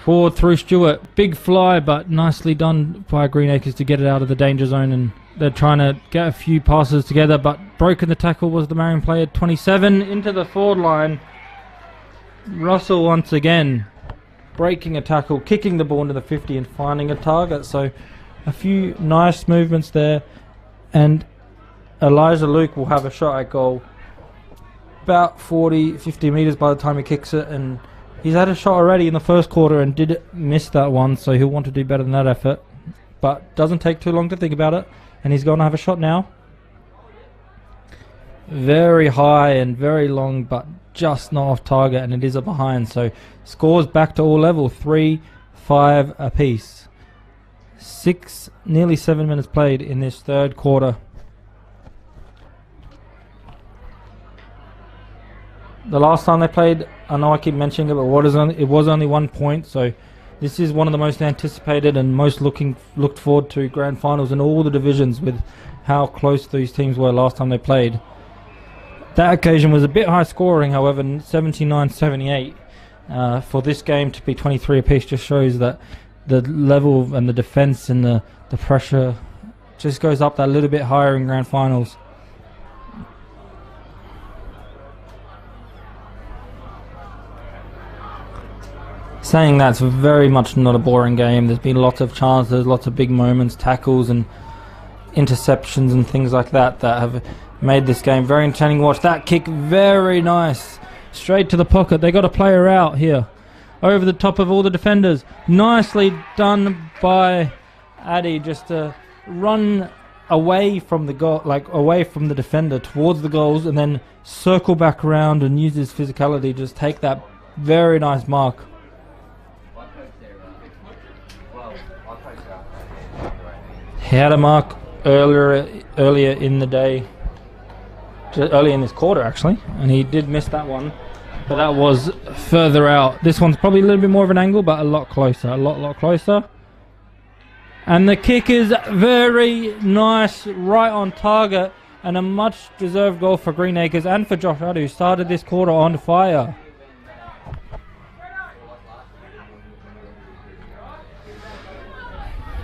Speaker 1: Forward through Stewart. Big fly, but nicely done by Greenacres to get it out of the danger zone, and they're trying to get a few passes together, but broken the tackle was the Marion player. 27 into the forward line. Russell once again breaking a tackle, kicking the ball into the 50 and finding a target. So a few nice movements there, and Elijah Luke will have a shot at goal about 40-50 metres by the time he kicks it, and he's had a shot already in the first quarter and did miss that one, so he'll want to do better than that effort, but doesn't take too long to think about it, and he's going to have a shot now. Very high and very long, but just not off target, and it is a behind, so scores back to all level, 3-5 apiece. Nearly 7 minutes played in this third quarter. The last time they played, I know I keep mentioning it, but it was only 1 point, so this is one of the most anticipated and most looked forward to grand finals in all the divisions, with how close these teams were last time they played. That occasion was a bit high scoring, however, 79-78. For this game to be 23 apiece just shows that the level and the defence and the pressure just goes up that little bit higher in grand finals. Saying that's very much not a boring game. There's been lots of chances, lots of big moments, tackles and interceptions and things like that have made this game very entertaining to watch. That kick, very nice. Straight to the pocket. They got a player out here. Over the top of all the defenders. Nicely done by Addy, just to run away from the goal, like away from the defender towards the goals, and then circle back around and use his physicality, just take that very nice mark. He had a mark earlier in the day, earlier in this quarter actually, and he did miss that one, but that was further out. This one's probably a little bit more of an angle, but a lot closer, a lot closer. And the kick is very nice, right on target, and a much deserved goal for Greenacres and for Josh Addy, who started this quarter on fire.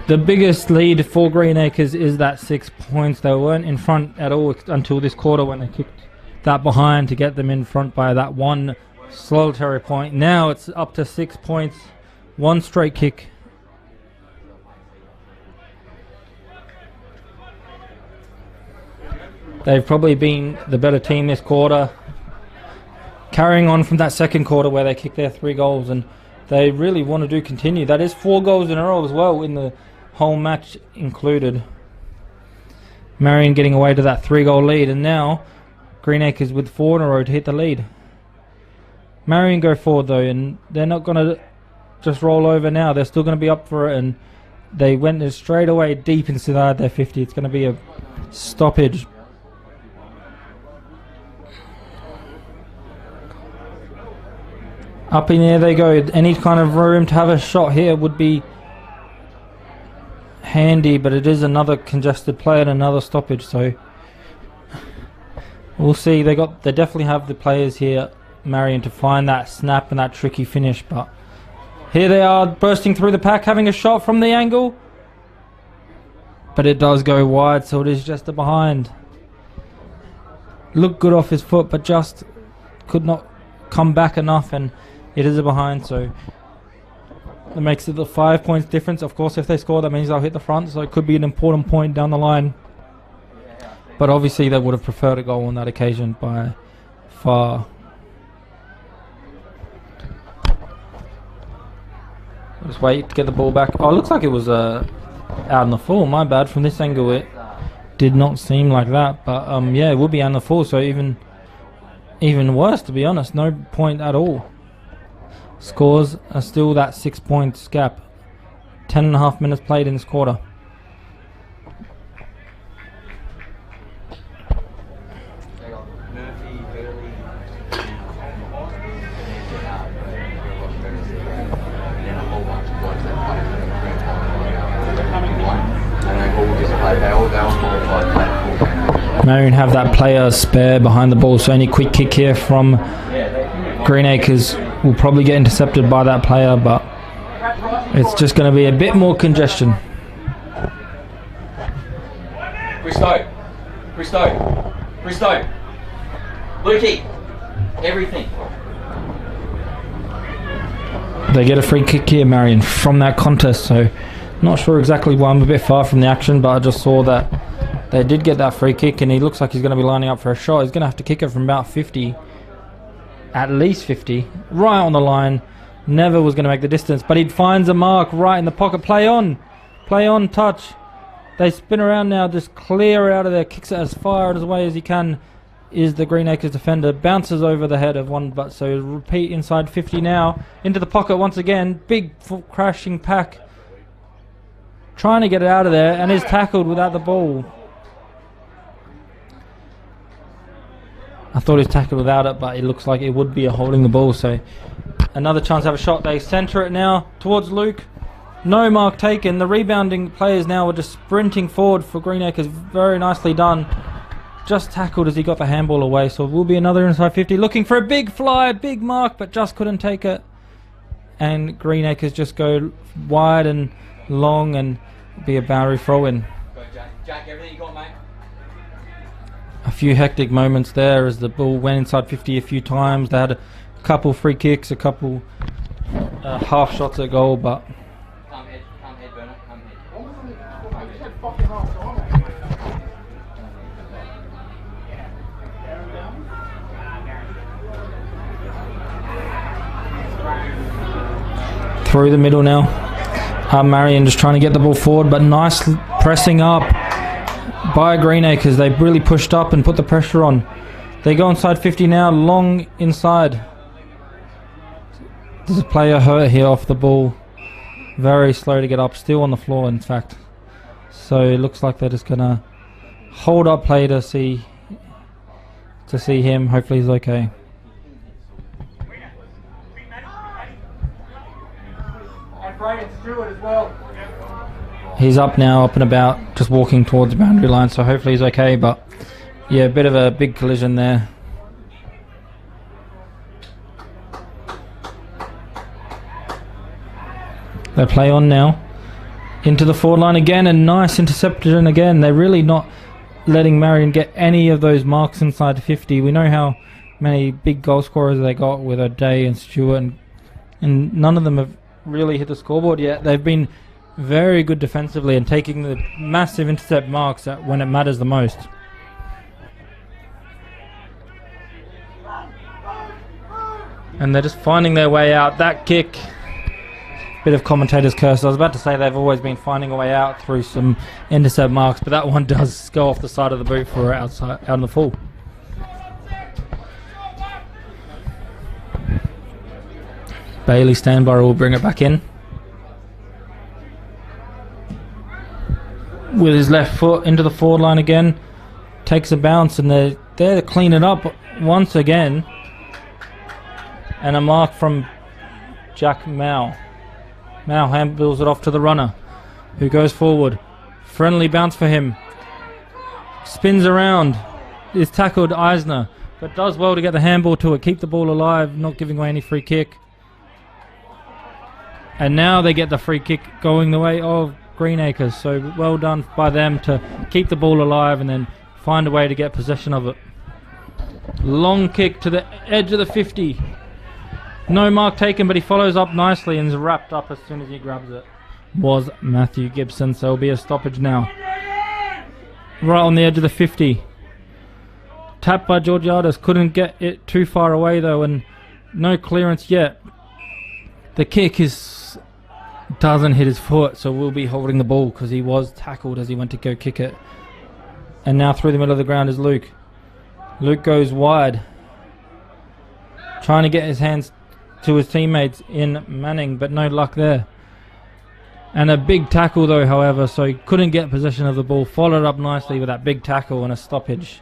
Speaker 1: The biggest lead for Greenacres is that 6 points. They weren't in front at all until this quarter, when they kicked that behind to get them in front by that one solitary point. Now it's up to 6 points, one straight kick. They've probably been the better team this quarter, carrying on from that second quarter where they kicked their 3 goals, and they really want to continue. That is 4 goals in a row as well, in the whole match included. Marion getting away to that 3-goal lead, and now Greenacres with 4 in a row to hit the lead. Marion go forward though, and they're not going to just roll over now. They're still going to be up for it, and they went straight away deep inside their 50. It's going to be a stoppage. Up in there they go. Any kind of room to have a shot here would be handy, but it is another congested play and another stoppage, so we'll see. They definitely have the players here, Marion, to find that snap and that tricky finish, but here they are bursting through the pack, having a shot from the angle, but it does go wide, so it is just a behind. Looked good off his foot, but just could not come back enough, and it is a behind, so that makes it the 5 points difference. Of course, if they score, that means they'll hit the front, so it could be an important point down the line. But obviously, they would have preferred a goal on that occasion by far. Just wait to get the ball back. Oh, it looks like it was out in the full. My bad. From this angle, it did not seem like that. But yeah, it would be out in the full, so even worse, to be honest. No point at all. Scores are still that 6 points gap. 10.5 minutes played in this quarter. Marion have that player spare behind the ball, so any quick kick here from Greenacres will probably get intercepted by that player, but it's just going to be a bit more congestion.
Speaker 5: Christo, Lukey, everything.
Speaker 1: They get a free kick here, Marion, from that contest, so not sure exactly why. I'm a bit far from the action, but I just saw that they did get that free kick, and he looks like he's going to be lining up for a shot. He's going to have to kick it from about 50. At least 50, right on the line. Never was going to make the distance, but he finds a mark right in the pocket. Play on, touch. They spin around now, just clear out of there, kicks it as far away as he can. Is the Greenacres defender, bounces over the head of one, but so repeat inside 50 now, into the pocket once again. Big crashing pack. trying to get it out of there and is tackled without the ball. I thought he was tackled without it, but it looks like it would be a holding the ball. So another chance to have a shot. They centre it now towards Luke. No mark taken. The rebounding players now are just sprinting forward for Greenacres. Very nicely done. Just tackled as he got the handball away. So it will be another inside 50. Looking for a big fly, big mark, but just couldn't take it. And Greenacres just go wide and long and be a boundary throw in.
Speaker 5: Go, Jack. Jack, everything you got, mate.
Speaker 1: A few hectic moments there as the ball went inside 50 a few times. They had a couple free kicks, a couple half shots at goal, but
Speaker 5: Come head, Bernard, come head.
Speaker 1: through the middle now. Marion just trying to get the ball forward, but nice pressing up by Greenacres. They really pushed up and put the pressure on. They go inside 50 now, long inside. There's a player hurt here off the ball. Very slow to get up, still on the floor in fact. So it looks like they're just gonna hold up play to see him. Hopefully he's okay. He's up now, up and about, just walking towards the boundary line, so hopefully he's okay, but yeah, a bit of a big collision there. They play on now into the forward line again, and nice interception again. They're really not letting Marion get any of those marks inside 50. We know how many big goal scorers they got with O'Day and Stewart, and none of them have really hit the scoreboard yet. They've been very good defensively and taking the massive intercept marks when it matters the most. And they're just finding their way out. That kick, bit of commentator's curse. I was about to say they've always been finding a way out through some intercept marks, but that one does go off the side of the boot for outside, out in the full. Bailey Stanbar will bring it back in with his left foot into the forward line again. Takes a bounce, and they're there to clean it up once again. And a mark from Jack Mao. Mao handballs it off to the runner, who goes forward. Friendly bounce for him. Spins around. Is tackled Eisner, but does well to get the handball to it. Keep the ball alive, not giving away any free kick. And now they get the free kick going the way of Greenacres. So well done by them to keep the ball alive and then find a way to get possession of it. Long kick to the edge of the 50. No mark taken, but he follows up nicely and is wrapped up as soon as he grabs it. Was Matthew Gibson, so it'll be a stoppage now. Right on the edge of the 50. Tapped by Georgiades. Couldn't get it too far away though, and no clearance yet. The kick doesn't hit his foot, so we'll be holding the ball because he was tackled as he went to go kick it. And now through the middle of the ground is Luke. Luke goes wide, trying to get his hands to his teammates in Manning, but no luck there. And a big tackle though, however, so he couldn't get possession of the ball. Followed up nicely with that big tackle and a stoppage.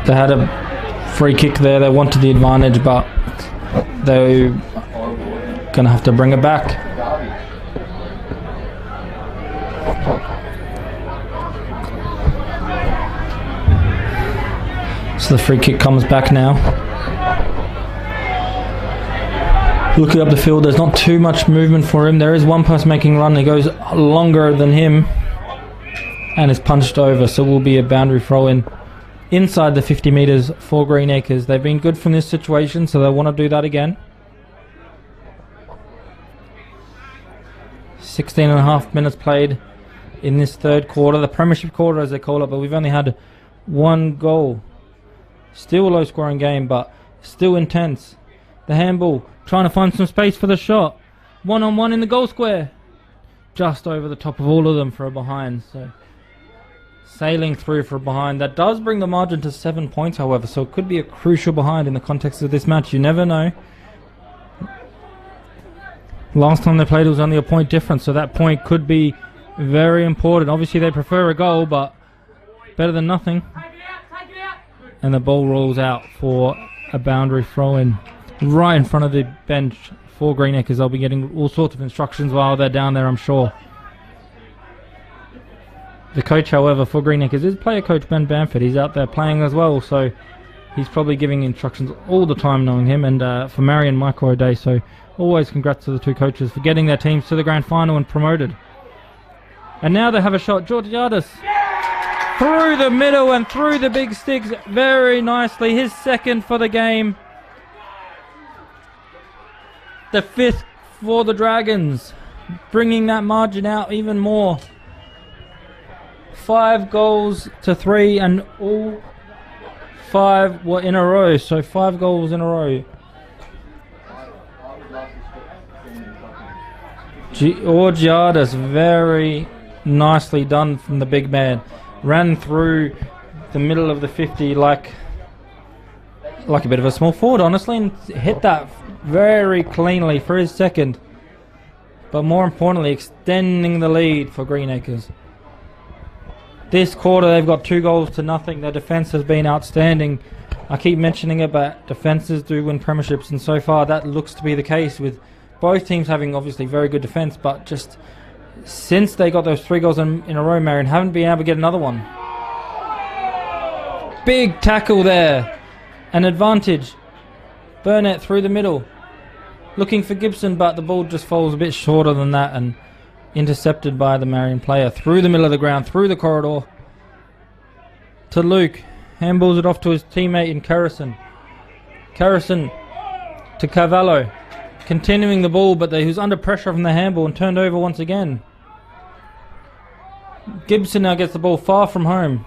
Speaker 1: They had a free kick there. They wanted the advantage, but they're going to have to bring it back. So the free kick comes back now. Looking up the field, there's not too much movement for him. There is one person making a run. He goes longer than him and is punched over, so will be a boundary throw in. Inside the 50 metres for Greenacres. They've been good from this situation, so they want to do that again. 16 and a half minutes played in this third quarter. The premiership quarter as they call it, but we've only had one goal. Still a low scoring game, but still intense. The handball, trying to find some space for the shot. 1-on-1 in the goal square. just over the top of all of them for a behind. So sailing through for a behind. That does bring the margin to 7 points, however, so it could be a crucial behind in the context of this match. You never know. Last time they played it was only a point difference, so that point could be very important. Obviously they prefer a goal, but better than nothing. And the ball rolls out for a boundary throw-in right in front of the bench for Greenacres. They'll be getting all sorts of instructions while they're down there, I'm sure. The coach, however, for Greenacres is player coach Ben Bamford. He's out there playing as well, so he's probably giving instructions all the time, knowing him. And for Marion, Michael O'Day, so always congrats to the two coaches for getting their teams to the grand final and promoted. And now they have a shot. Georgiadis through the middle and through the big sticks very nicely. His second for the game. The 5th for the Dragons, bringing that margin out even more. 5 goals to 3, and all 5 were in a row. So 5 goals in a row. Georgiadis, very nicely done from the big man. Ran through the middle of the 50 like a bit of a small forward, honestly, and hit that very cleanly for his second. But more importantly, extending the lead for Greenacres. This quarter they've got 2 goals to nothing. Their defence has been outstanding. I keep mentioning it, but defences do win premierships, and so far that looks to be the case, with both teams having obviously very good defence, but just since they got those 3 goals in a row, Marion haven't been able to get another one. Big tackle there. An advantage. Burnett through the middle. Looking for Gibson, but the ball just falls a bit shorter than that and intercepted by the Marion player. Through the middle of the ground, through the corridor. To Luke. Handballs it off to his teammate in Carrison. Carrison to Cavallo. Continuing the ball, but he was under pressure from the handball and turned over once again. Gibson now gets the ball far from home.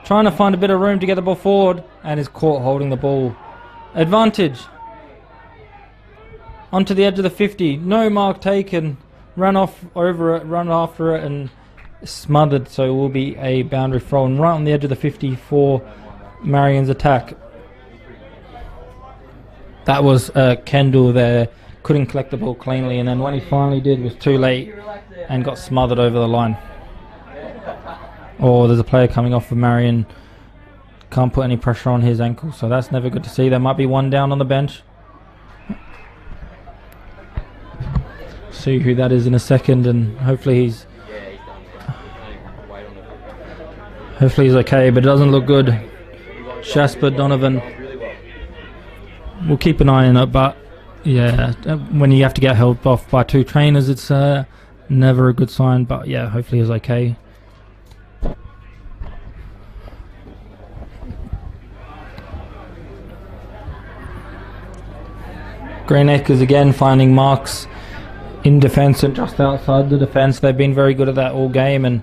Speaker 1: Trying to find a bit of room to get the ball forward, and is caught holding the ball. Advantage. Onto the edge of the 50. No mark taken. Run off over it, run after it, and smothered. So it will be a boundary throw, and right on the edge of the 50 for Marion's attack. That was Kendall there. Couldn't collect the ball cleanly, and then when he finally did, was too late and got smothered over the line. Oh, there's a player coming off for Marion. Can't put any pressure on his ankle, so that's never good to see. There might be one down on the bench. See who that is in a second, and hopefully he's okay, but it doesn't look good. Jasper Donovan. We'll keep an eye on it, but yeah, when you have to get help off by 2 trainers, it's never a good sign. But yeah, hopefully he's okay. Greenacres again finding marks in defence and just outside the defence. They've been very good at that all game and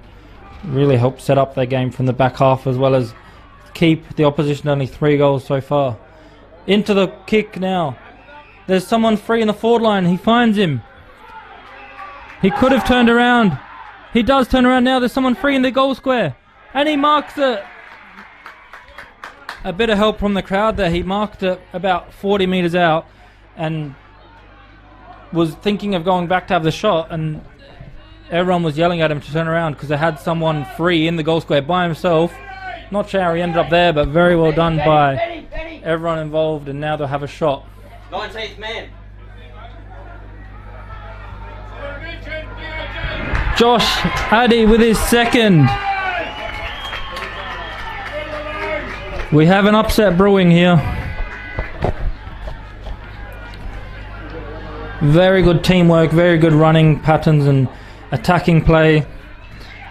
Speaker 1: really helped set up their game from the back half, as well as keep the opposition only 3 goals so far. Into the kick now. There's someone free in the forward line. He finds him. He could have turned around. He does turn around now. There's someone free in the goal square. And he marks it. A bit of help from the crowd there. He marked it about 40 metres out and was thinking of going back to have the shot, and everyone was yelling at him to turn around because they had someone free in the goal square by himself. Not sure how he ended up there, but very well done by everyone involved, and now they'll have a shot.
Speaker 5: 19th man.
Speaker 1: Josh Addy with his second. We have an upset brewing here. Very good teamwork, very good running patterns and attacking play.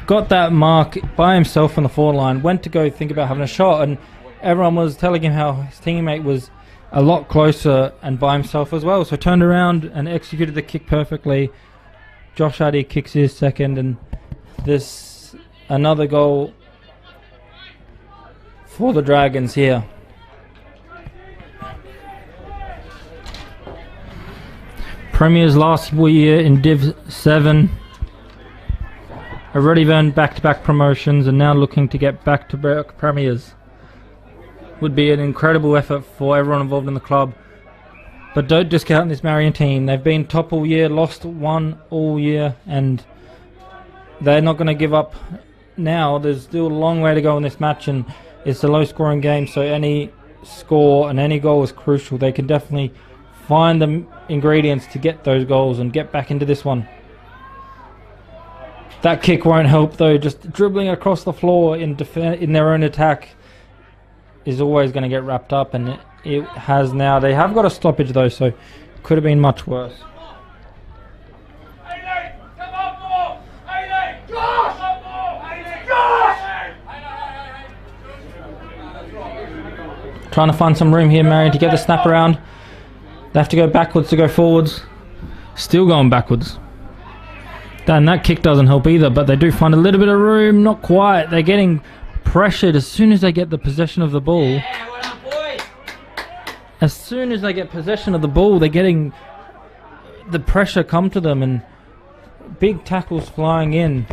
Speaker 1: Got that mark by himself on the forward line. Went to go think about having a shot, and everyone was telling him how his teammate was a lot closer and by himself as well. So turned around and executed the kick perfectly. Josh Addy kicks his second, and this another goal for the Dragons here. Premiers last year in Div 7. already earned back-to-back promotions and now looking to get back-to-back premiers. Would be an incredible effort for everyone involved in the club. But don't discount this Marion team. They've been top all year, lost one all year, and they're not going to give up now. There's still a long way to go in this match, and it's a low-scoring game, so any score and any goal is crucial. They can definitely find the ingredients to get those goals and get back into this one. That kick won't help though. Just dribbling across the floor in their own attack is always going to get wrapped up, and it has now. They have got a stoppage though, so it could have been much worse. Trying to find some room here, Marion, to get the snap around. They have to go backwards to go forwards. Still going backwards. And that kick doesn't help either, but they do find a little bit of room. Not quite. They're getting pressured as soon as they get the possession of the ball. As soon as they get possession of the ball, they're getting the pressure come to them, and big tackles flying in,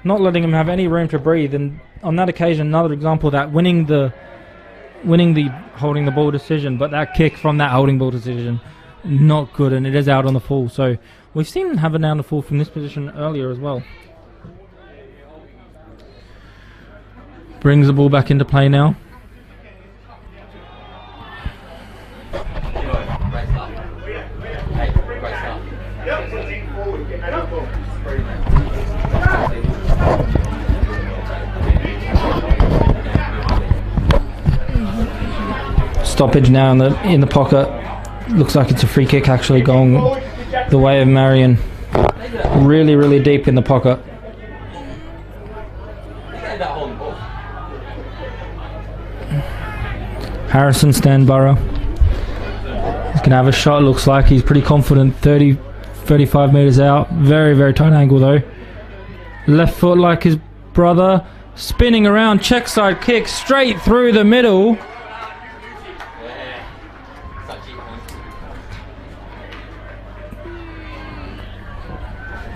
Speaker 1: not letting them have any room to breathe. And on that occasion, another example of that, winning the holding the ball decision, but that kick from that holding ball decision, not good, and it is out on the full. So we've seen them have it down the full from this position earlier as well. Brings the ball back into play now. Stoppage now in the pocket. Looks like it's a free kick actually going the way of Marion. Really, really deep in the pocket. Harrison Stanborough. He's going to have a shot, looks like. He's pretty confident. 35 metres out. Very, very tight angle though. Left foot like his brother. Spinning around, check side kick straight through the middle.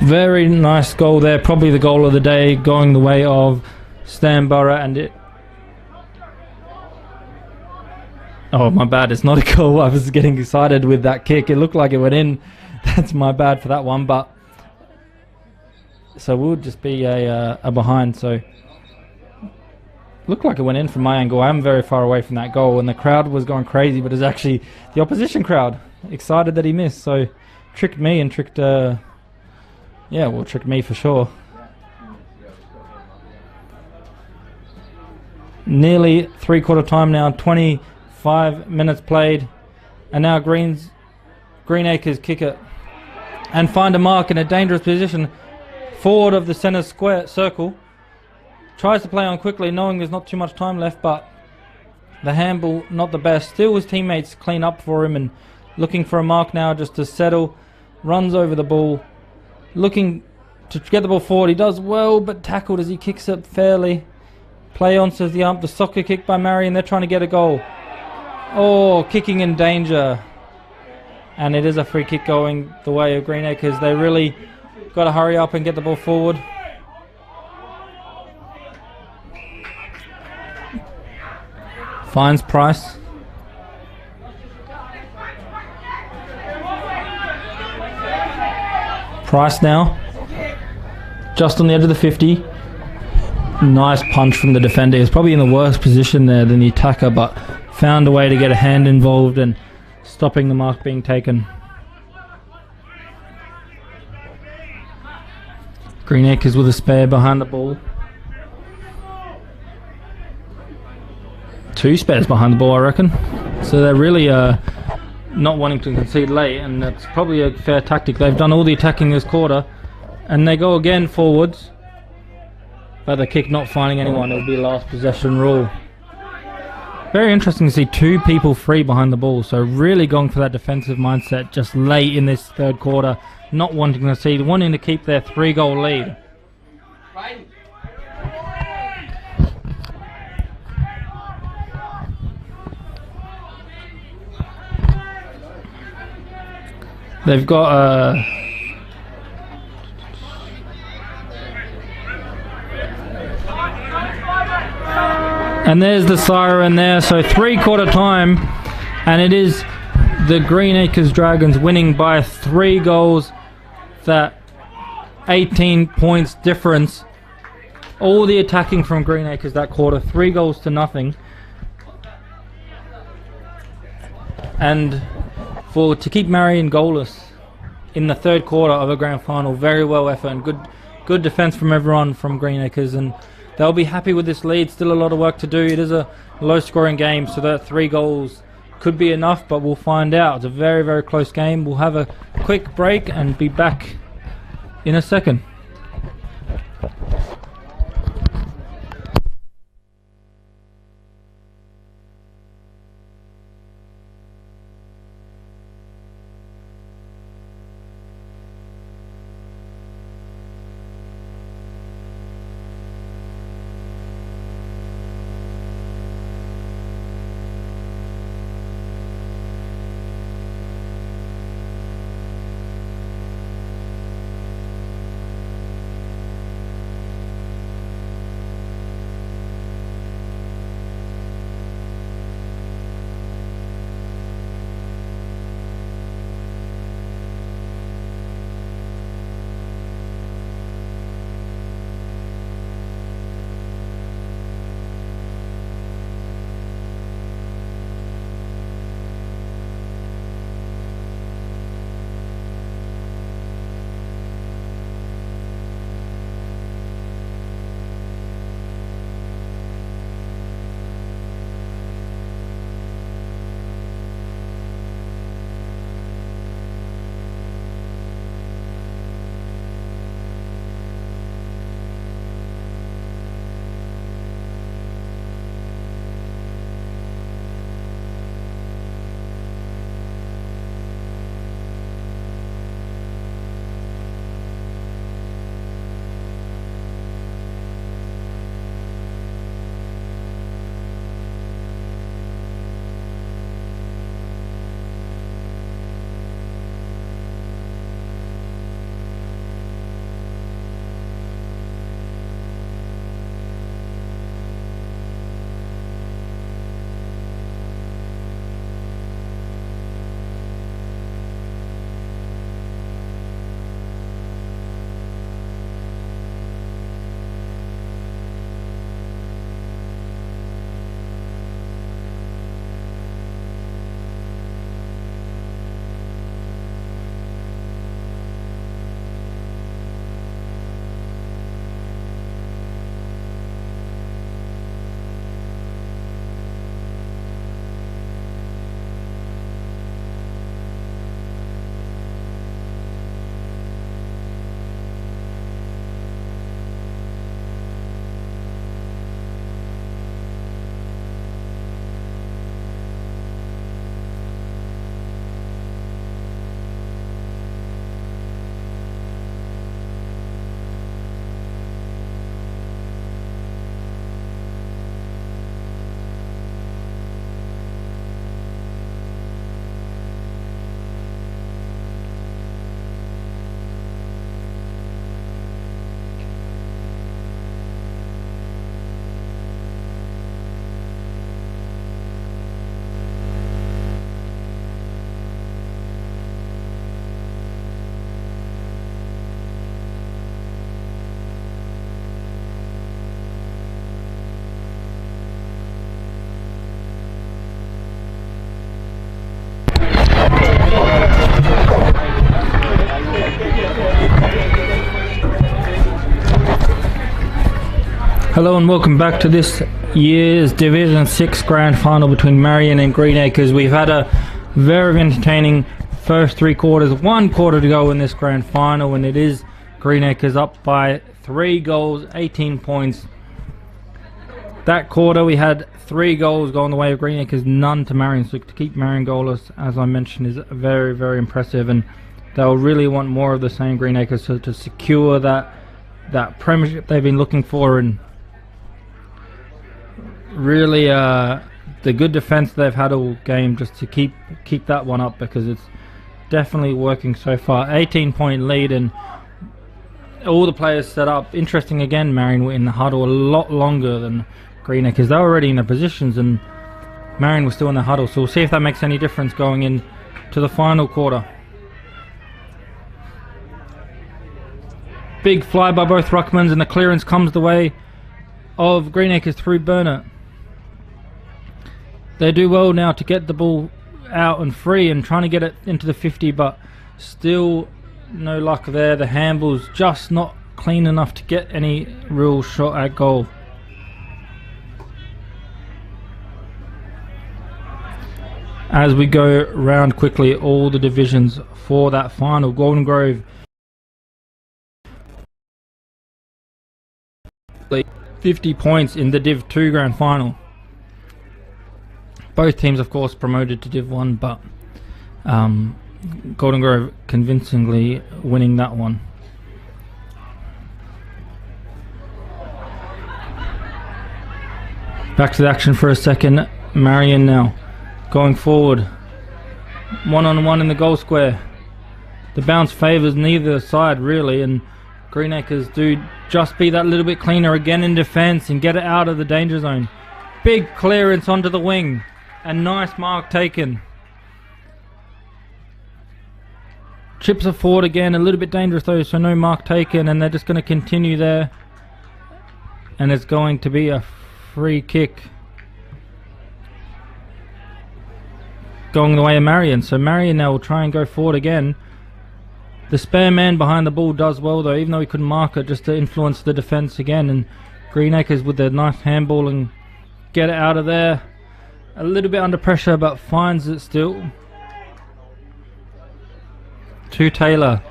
Speaker 1: Very nice goal there. Probably the goal of the day, going the way of Stanborough, and it... Oh, my bad. It's not a goal. I was getting excited with that kick. It looked like it went in. That's my bad for that one, but... So we'll just be a behind, so... Looked like it went in from my angle. I am very far away from that goal, and the crowd was going crazy, but it's actually the opposition crowd excited that he missed, so tricked me and tricked... Yeah, well, tricked me for sure. Nearly three-quarter time now, 25 minutes played. And now Greenacres kick it. And find a mark in a dangerous position. Forward of the centre square circle. Tries to play on quickly, knowing there's not too much time left, but the handball not the best. Still his teammates clean up for him and looking for a mark now just to settle. Runs over the ball. Looking to get the ball forward. He does well, but tackled as he kicks it fairly. Play on, says the ump. The soccer kick by Marion. They're trying to get a goal. Oh, kicking in danger. And it is a free kick going the way of Greenacres. They really got to hurry up and get the ball forward. Finds Price. Price now, just on the edge of the 50. Nice punch from the defender. He was probably in the worst position there than the attacker, but found a way to get a hand involved and stopping the mark being taken. Greenacres with a spare behind the ball. Two spares behind the ball, I reckon. So they're really not wanting to concede late, and that's probably a fair tactic. They've done all the attacking this quarter, and they go again forwards, but the kick not finding anyone. It'll be last possession rule. Very interesting to see two people free behind the ball, so really going for that defensive mindset just late in this third quarter, not wanting to concede, wanting to keep their 3-goal lead. They've got And there's the siren there. So 3/4 time, and it is the Greenacres Dragons winning by 3 goals. That 18 points difference. All the attacking from Greenacres that quarter, 3 goals to nothing. And to keep Marion goalless in the 3rd quarter of a grand final, very well effort and good defence from everyone from Greenacres, and they'll be happy with this lead. Still a lot of work to do. It is a low scoring game, so that 3 goals could be enough, but we'll find out. It's a very, very close game. We'll have a quick break and be back in a second. Hello and welcome back to this year's Division 6 Grand Final between Marion and Greenacres. We've had a very entertaining first 3 quarters, 1 quarter to go in this Grand Final, and it is Greenacres up by 3 goals, 18 points. That quarter we had 3 goals going the way of Greenacres, none to Marion, so to keep Marion goalless, as I mentioned, is very, very impressive, and they'll really want more of the same Greenacres to secure that premiership they've been looking for, and really the good defense they've had all game just to keep that one up, because it's definitely working so far. 18-point lead and all the players set up. Interesting again, Marion were in the huddle a lot longer than Greenacres. They were already in their positions and Marion was still in the huddle, so we'll see if that makes any difference going in to the final quarter. Big fly by both ruckmans, and the clearance comes the way of Greenacres through Burnett. They do well now to get the ball out and free and trying to get it into the 50, but still no luck there. The handball's just not clean enough to get any real shot at goal. As we go round quickly all the divisions for that final, Golden Grove 50 points in the Div 2 grand final. Both teams of course promoted to Div 1, but Golden Grove convincingly winning that one. Back to the action for a second. Marion now going forward, one-on-one in the goal square. The bounce favours neither side really, and Greenacres do just be that little bit cleaner again in defence and get it out of the danger zone. Big clearance onto the wing, a nice mark taken. Chips are forward again, a little bit dangerous though, so no mark taken, and they're just going to continue there, and it's going to be a free kick going the way of Marion. So Marion now will try and go forward again. The spare man behind the ball does well though, even though he couldn't mark it, just to influence the defence again, and Greenacres with their nice handball and get it out of there. A little bit under pressure but finds it still. To Taylor.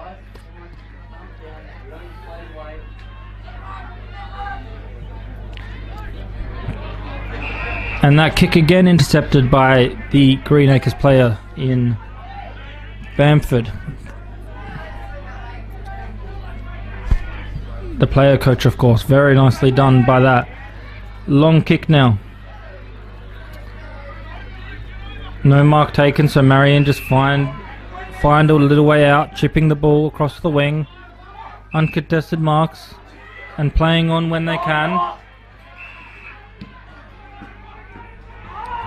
Speaker 1: And that kick again intercepted by the Greenacres player in Bamford. The player coach of course, very nicely done by that. Long kick now. No mark taken, so Marion just find a little way out, chipping the ball across the wing. Uncontested marks and playing on when they can.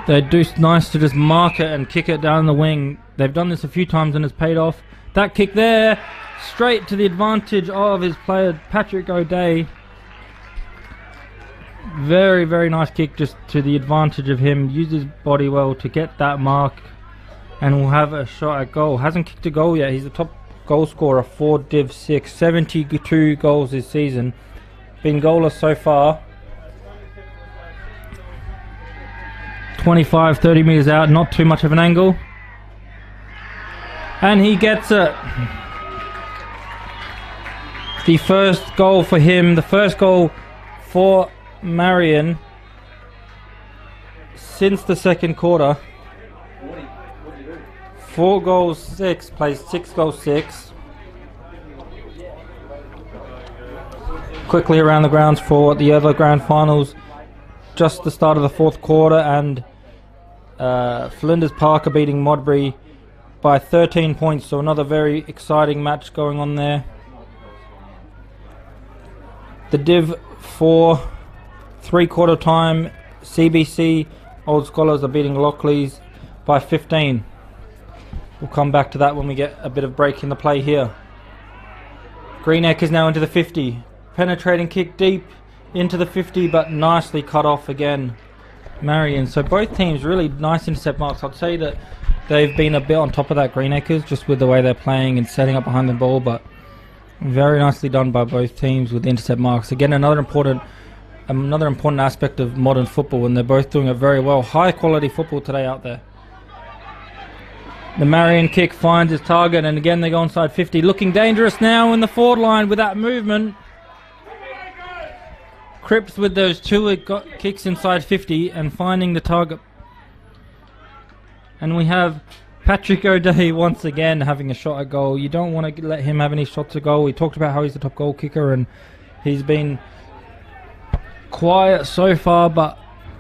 Speaker 1: They do nice to just mark it and kick it down the wing. They've done this a few times and it's paid off. That kick there, straight to the advantage of his player Patrick O'Day. Very, very nice kick just to the advantage of him. Used his body well to get that mark and will have a shot at goal. Hasn't kicked a goal yet. He's the top goal scorer for Div 6. 72 goals this season. Been goalless so far. 25-30 metres out, not too much of an angle. And he gets it. The first goal for him, the first goal for Marion since the second quarter. 4 goals 6, plays 6 goals 6. Quickly around the grounds for the other grand finals. Just the start of the fourth quarter, and Flinders Park are beating Modbury by 13 points, so another very exciting match going on there. The Div 4 3-quarter time, CBC Old Scholars are beating Lockleys by 15. We'll come back to that when we get a bit of break in the play here. Greenacres now into the 50. Penetrating kick deep into the 50, but nicely cut off again. Marion. So both teams really nice intercept marks. I'd say that they've been a bit on top of that, Greenacres, just with the way they're playing and setting up behind the ball, but very nicely done by both teams with the intercept marks. Again, another important aspect of modern football, and they're both doing it very well. High quality football today out there. The Marion kick finds his target, and again they go inside 50. Looking dangerous now in the forward line with that movement. Cripps with those 2 kicks inside 50 and finding the target. And we have Patrick O'Day once again having a shot at goal. You don't want to let him have any shots at goal. We talked about how he's the top goal kicker and he's been quiet so far, but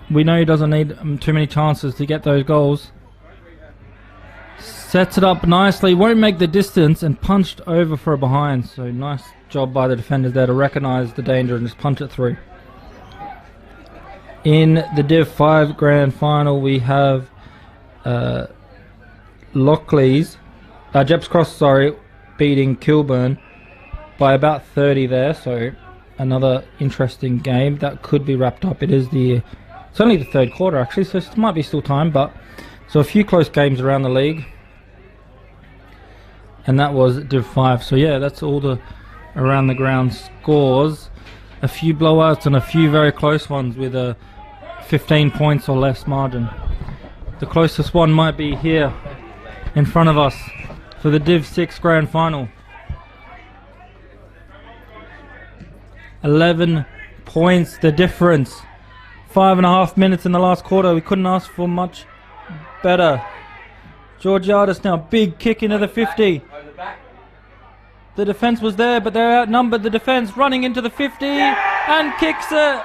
Speaker 1: we know he doesn't need too many chances to get those goals. Sets it up nicely, won't make the distance, and punched over for a behind. So nice job by the defenders there to recognise the danger and just punch it through. In the Div 5 Grand Final, we have Lockley's, Jeps Cross, sorry, beating Kilburn by about 30 there. So another interesting game that could be wrapped up. It's only the third quarter actually, so it might be still time. But so a few close games around the league, and that was Div 5. So yeah, that's all the around the ground scores. A few blowouts and a few very close ones with a 15 points or less margin. The closest one might be here in front of us for the Div 6 Grand Final. 11 points the difference. 5.5 minutes in the last quarter. We couldn't ask for much better. Georgiadis now, big kick into the 50. The defence was there, but they're outnumbered. The defence running into the 50 and kicks it.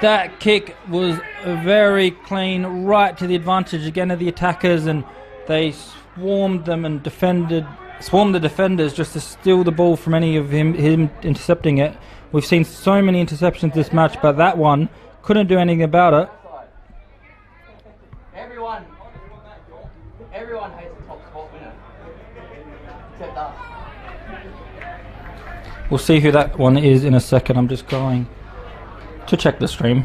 Speaker 1: That kick was very clean, right to the advantage again of the attackers, and they swarmed them and swarmed the defenders just to steal the ball from any of him intercepting it. We've seen so many interceptions this match, but that one couldn't do anything about it.
Speaker 5: Everyone hates the top spot winner. Except us.
Speaker 1: We'll see who that one is in a second. I'm just going to check the stream.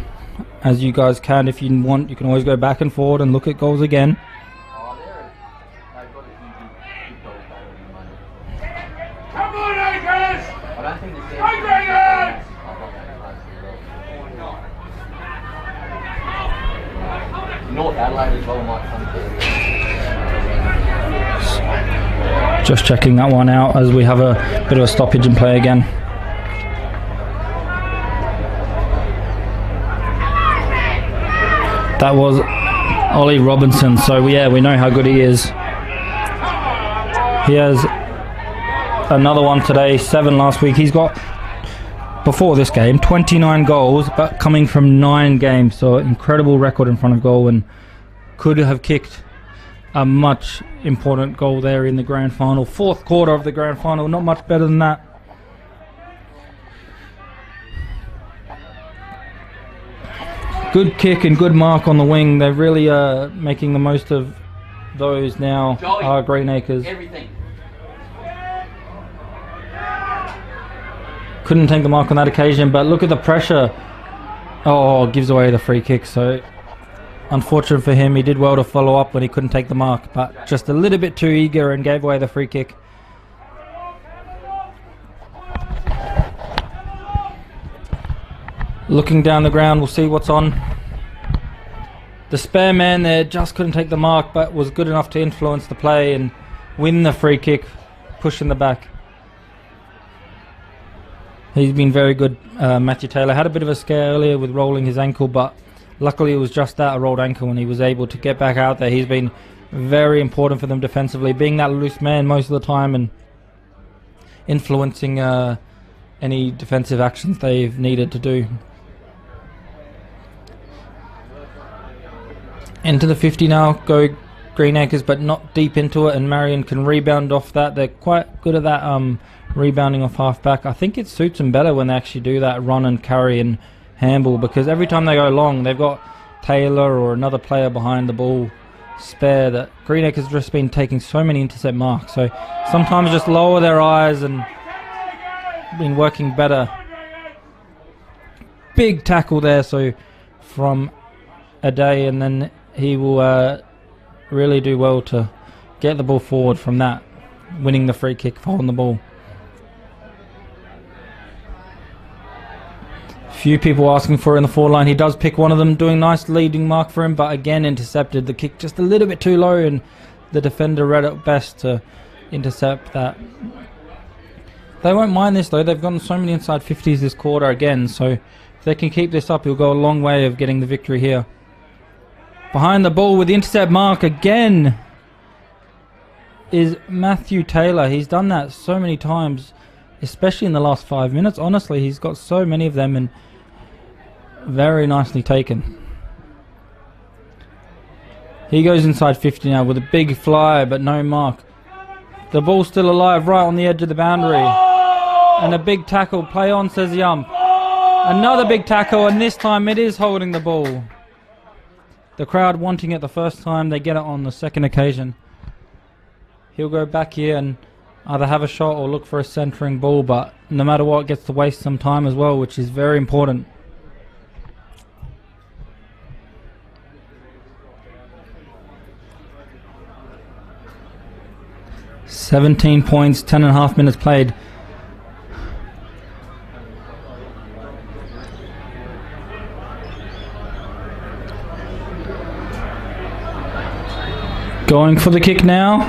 Speaker 1: As you guys can, if you want, you can always go back and forward and look at goals again.
Speaker 5: Oh, they've got a huge goal better than money.
Speaker 3: Come on, Acres!
Speaker 5: I don't think the
Speaker 3: Go Greenacres!
Speaker 5: North Adelaide as well might come through.
Speaker 1: Just checking that one out as we have a bit of a stoppage in play again. That was Ollie Robinson, so yeah, we know how good he is. He has another one today, 7 last week. He's got, before this game, 29 goals, but coming from 9 games, so incredible record in front of goal, and could have kicked a much important goal there in the grand final. 4th quarter of the grand final, not much better than that. Good kick and good mark on the wing. They're really making the most of those now. Greenacres.
Speaker 5: Everything.
Speaker 1: Couldn't take the mark on that occasion, but look at the pressure. Oh, gives away the free kick. So unfortunate for him. He did well to follow up when he couldn't take the mark, but just a little bit too eager and gave away the free kick. Looking down the ground, we'll see what's on. The spare man there just couldn't take the mark, but was good enough to influence the play and win the free kick, push in the back. He's been very good. Matthew Taylor had a bit of a scare earlier with rolling his ankle, but luckily it was just that, a rolled ankle, and he was able to get back out there. He's been very important for them defensively, being that loose man most of the time and influencing any defensive actions they've needed to do. Into the 50 now, go Greenacres, but not deep into it, and Marion can rebound off that. They're quite good at that rebounding off half back. I think it suits them better when they actually do that run and carry and handball, because every time they go long, they've got Taylor or another player behind the ball spare. That Greenacres has just been taking so many intercept marks, so sometimes just lower their eyes and been working better. Big tackle there, so from Adelaide, and then he will really do well to get the ball forward from that, winning the free kick, holding the ball. Few people asking for it in the forward line. He does pick one of them, doing nice leading mark for him, but again intercepted the kick just a little bit too low, and the defender read it best to intercept that. They won't mind this though. They've gotten so many inside 50s this quarter again, so if they can keep this up, he'll go a long way of getting the victory here. Behind the ball with the intercept mark again is Matthew Taylor. He's done that so many times, especially in the last 5 minutes. Honestly, he's got so many of them and very nicely taken. He goes inside 50 now with a big fly, but no mark. The ball's still alive right on the edge of the boundary. And a big tackle. Play on, says the ump. Another big tackle, and this time it is holding the ball. The crowd wanting it the first time, they get it on the second occasion. He'll go back here and either have a shot or look for a centering ball, but no matter what, gets to waste some time as well, which is very important. "17 points, 10.5 minutes played." Going for the kick now.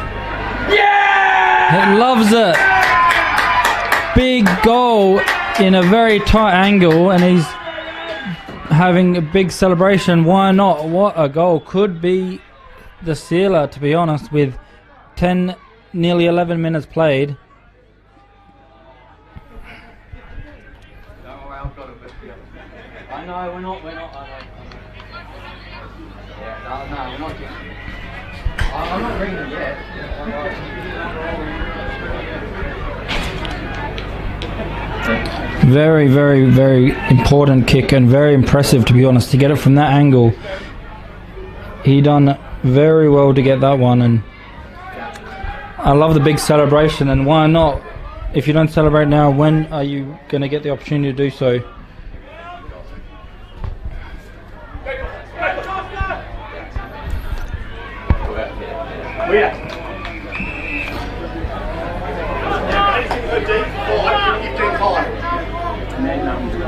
Speaker 1: Yeah! It loves it. Big goal in a very tight angle, and he's having a big celebration. Why not? What a goal. Could be the sealer, to be honest, with 10, nearly 11 minutes played.
Speaker 5: I know, we're not. Yeah, no, we're not. I'm not bringing it yet.
Speaker 1: Very, very, very important kick and very impressive, to be honest, to get it from that angle. He done very well to get that one, and I love the big celebration. And why not? If you don't celebrate now, when are you going to get the opportunity to do so?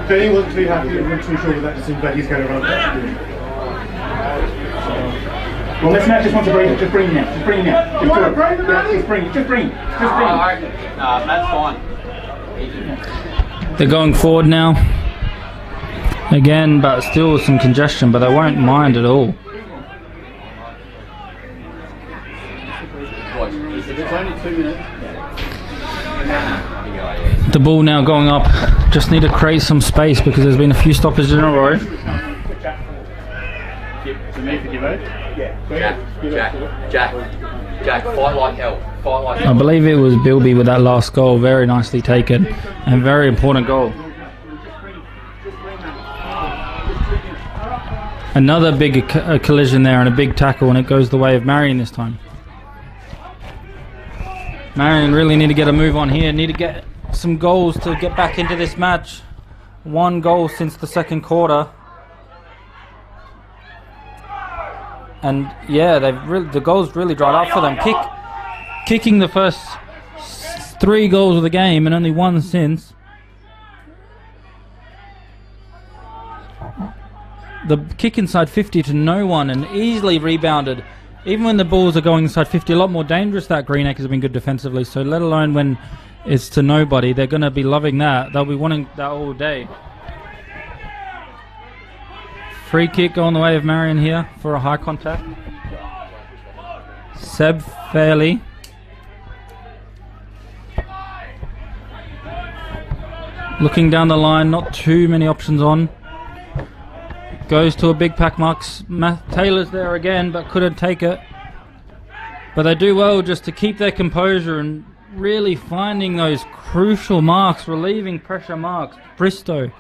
Speaker 7: Benny wasn't too happy, wasn't too sure with that decision, but he's going to run it. Well, let's not just want to bring it. Just bring him out. Just bring him out. Just do it. Yeah, just bring.
Speaker 5: That's fine.
Speaker 1: They're going forward now. Again, but still some congestion, but they won't mind at all.
Speaker 5: It's only 2 minutes.
Speaker 1: The ball now going up. Just need to create some space because there's been a few stoppages in a row.
Speaker 5: Jack, fight like hell.
Speaker 1: I believe it was Bilby with that last goal. Very nicely taken and very important goal. Another big collision there and a big tackle, and it goes the way of Marion this time. Marion really need to get a move on here. Need to get some goals to get back into this match. 1 goal since the second quarter. And yeah, the goals really dried up for them. Kicking the first 3 goals of the game and only 1 since. The kick inside 50 to no one and easily rebounded. Even when the balls are going inside 50, a lot more dangerous. That Greenacres have been good defensively, so let alone when it's to nobody, they're going to be loving that. They'll be wanting that all day. Free kick going the way of Marion here for a high contact. Seb Fairley. Looking down the line, not too many options on. Goes to a big pack marks. Taylor's there again, but couldn't take it. But they do well just to keep their composure and really finding those crucial marks, relieving pressure marks. Bristow.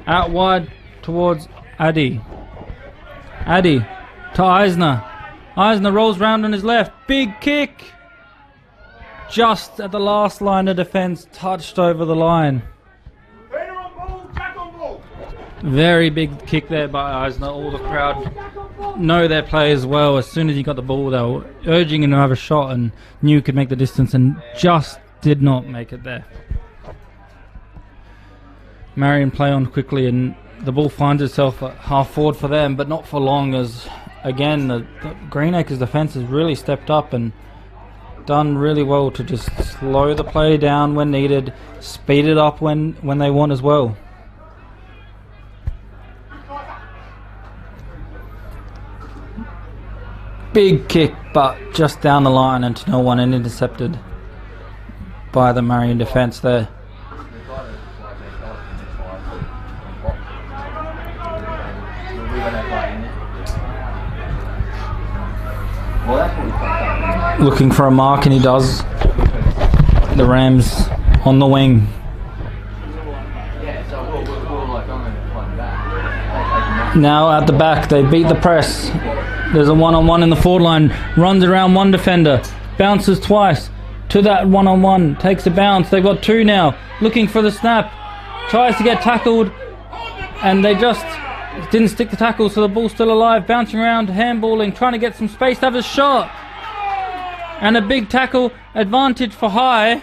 Speaker 1: Out wide towards Addy. Addy to Eisner. Eisner rolls round on his left. Big kick. Just at the last line of defence, touched over the line. Very big kick there by Eisner. All the crowd know their players well. As soon as he got the ball, they were urging him to have a shot and knew he could make the distance and just did not make it there. Marion play on quickly and the ball finds itself at half forward for them, but not for long, as again the Greenacres defence has really stepped up and done really well to just slow the play down when needed, speed it up when they want as well. Big kick, but just down the line and to no one, and intercepted by the Marion defence there. Looking for a mark, and he does. The Rams on the wing.
Speaker 5: Yeah, so we'll like on and find back.
Speaker 1: Now at the back, they beat the press. There's a one-on-one in the forward line. Runs around one defender. Bounces twice to that one-on-one. Takes a bounce. They've got two now. Looking for the snap. Tries to get tackled. And they just didn't stick the tackle, so the ball's still alive. Bouncing around, handballing, trying to get some space to have a shot. And a big tackle. Advantage for High.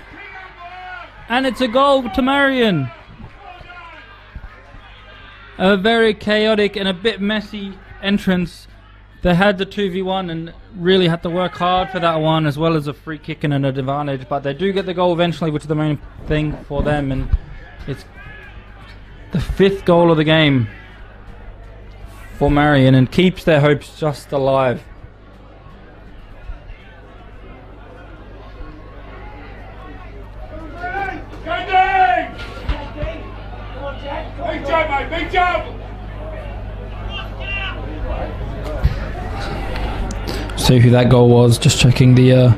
Speaker 1: And it's a goal to Marion. A very chaotic and a bit messy entrance. They had the 2v1 and really had to work hard for that one, as well as a free kick and an advantage. But they do get the goal eventually, which is the main thing for them. And it's the 5th goal of the game for Marion and keeps their hopes just alive.
Speaker 3: Big job, mate, big job!
Speaker 1: See who that goal was, just checking the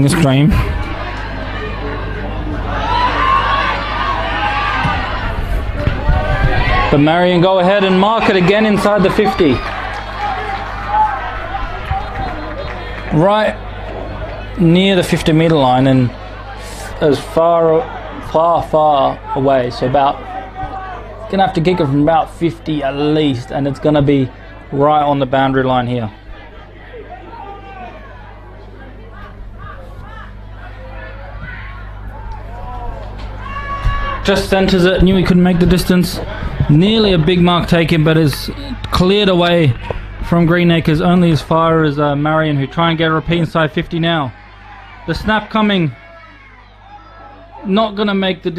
Speaker 1: stream. But Marion go ahead and mark it again inside the 50. Right near the 50-meter line and as far away, so about gonna have to kick it from about 50 at least, and it's gonna be right on the boundary line here. Just centers it, knew he couldn't make the distance. Nearly a big mark taken, but is cleared away from Greenacres, only as far as Marion, who try and get a repeat inside 50 now. The snap coming, not gonna make the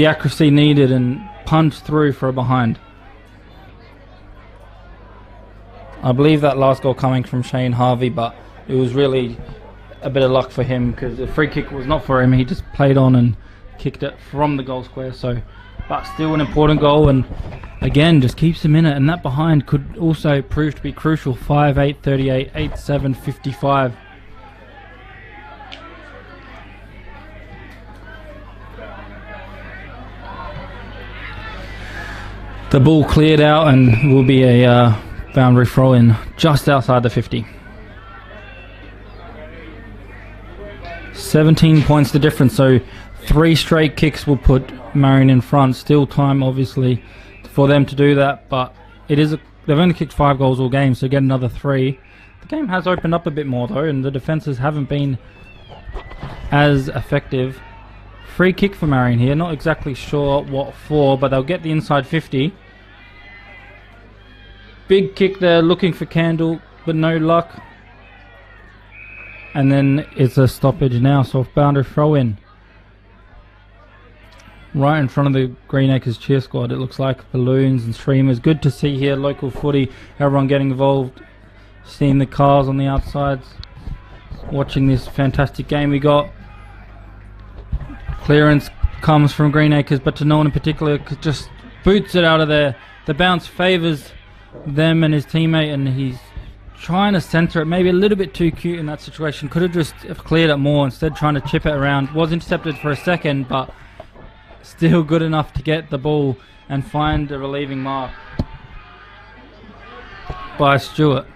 Speaker 1: accuracy needed, and punch through for a behind. I believe that last goal coming from Shane Harvey, but it was really a bit of luck for him because the free kick was not for him. He just played on and kicked it from the goal square. So, but still an important goal, and again just keeps him in it. And that behind could also prove to be crucial. 5-8, 38, 8-7, 55. The ball cleared out and will be a boundary throw in just outside the 50. 17 points the difference, so 3 straight kicks will put Marion in front. Still time, obviously, for them to do that, but they've only kicked 5 goals all game, so get another 3. The game has opened up a bit more though, and the defences haven't been as effective. Free kick for Marion here, not exactly sure what for, but they'll get the inside 50. Big kick there, looking for Candle, but no luck. And then it's a stoppage now, so off boundary throw in. Right in front of the Greenacres cheer squad, it looks like. Balloons and streamers. Good to see here, local footy, everyone getting involved. Seeing the cars on the outsides. Watching this fantastic game we got. Clearance comes from Greenacres, but to no one in particular, just boots it out of there. The bounce favours them and his teammate, and he's trying to centre it, maybe a little bit too cute in that situation. Could have just cleared it more, instead trying to chip it around. Was intercepted for a second, but still good enough to get the ball and find a relieving mark by Stewart.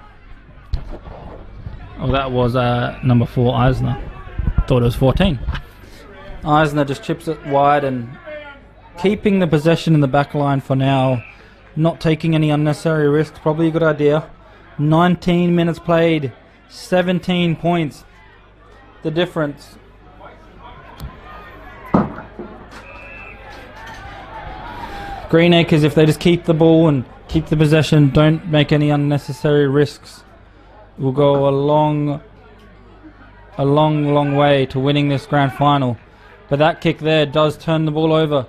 Speaker 1: Oh, that was number 4, Eisner. Thought it was 14. Eisner just chips it wide and keeping the possession in the back line for now. Not taking any unnecessary risks, probably a good idea. 19 minutes played, 17 points. The difference. Greenacres, if they just keep the ball and keep the possession, don't make any unnecessary risks, will go a long way to winning this grand final. But that kick there does turn the ball over.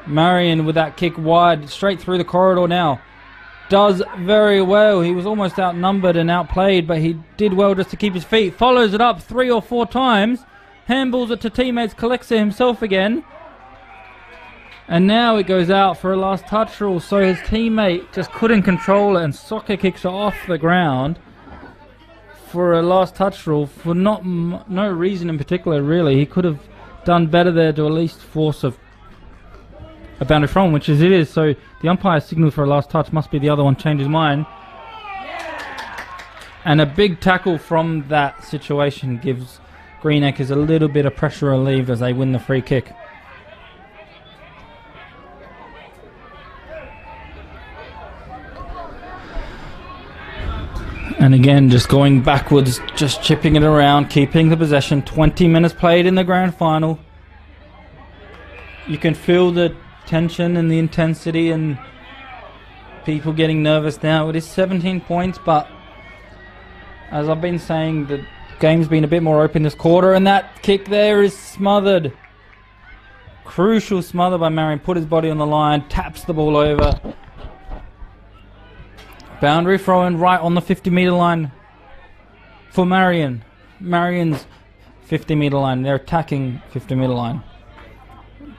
Speaker 1: Marion with that kick wide, straight through the corridor now. Does very well. He was almost outnumbered and outplayed, but he did well just to keep his feet. Follows it up 3 or 4 times. Handballs it to teammates, collects it himself again. And now it goes out for a last touch rule, so his teammate just couldn't control it and soccer kicks it off the ground for a last touch rule for no reason in particular, really. He could have done better there to at least force a boundary from, which is it is. So the umpire signaled for a last touch, must be the other one changed his mind. And a big tackle from that situation gives Greenacres a little bit of pressure relieved as they win the free kick. And again, just going backwards, just chipping it around, keeping the possession. 20 minutes played in the grand final. You can feel the tension and the intensity and people getting nervous now. It is 17 points, but as I've been saying, the game's been a bit more open this quarter, and that kick there is smothered. Crucial smother by Marion. Put his body on the line, taps the ball over. Boundary throw-in right on the 50-metre line for Marion. Marion's 50-metre line. They're attacking 50-metre line.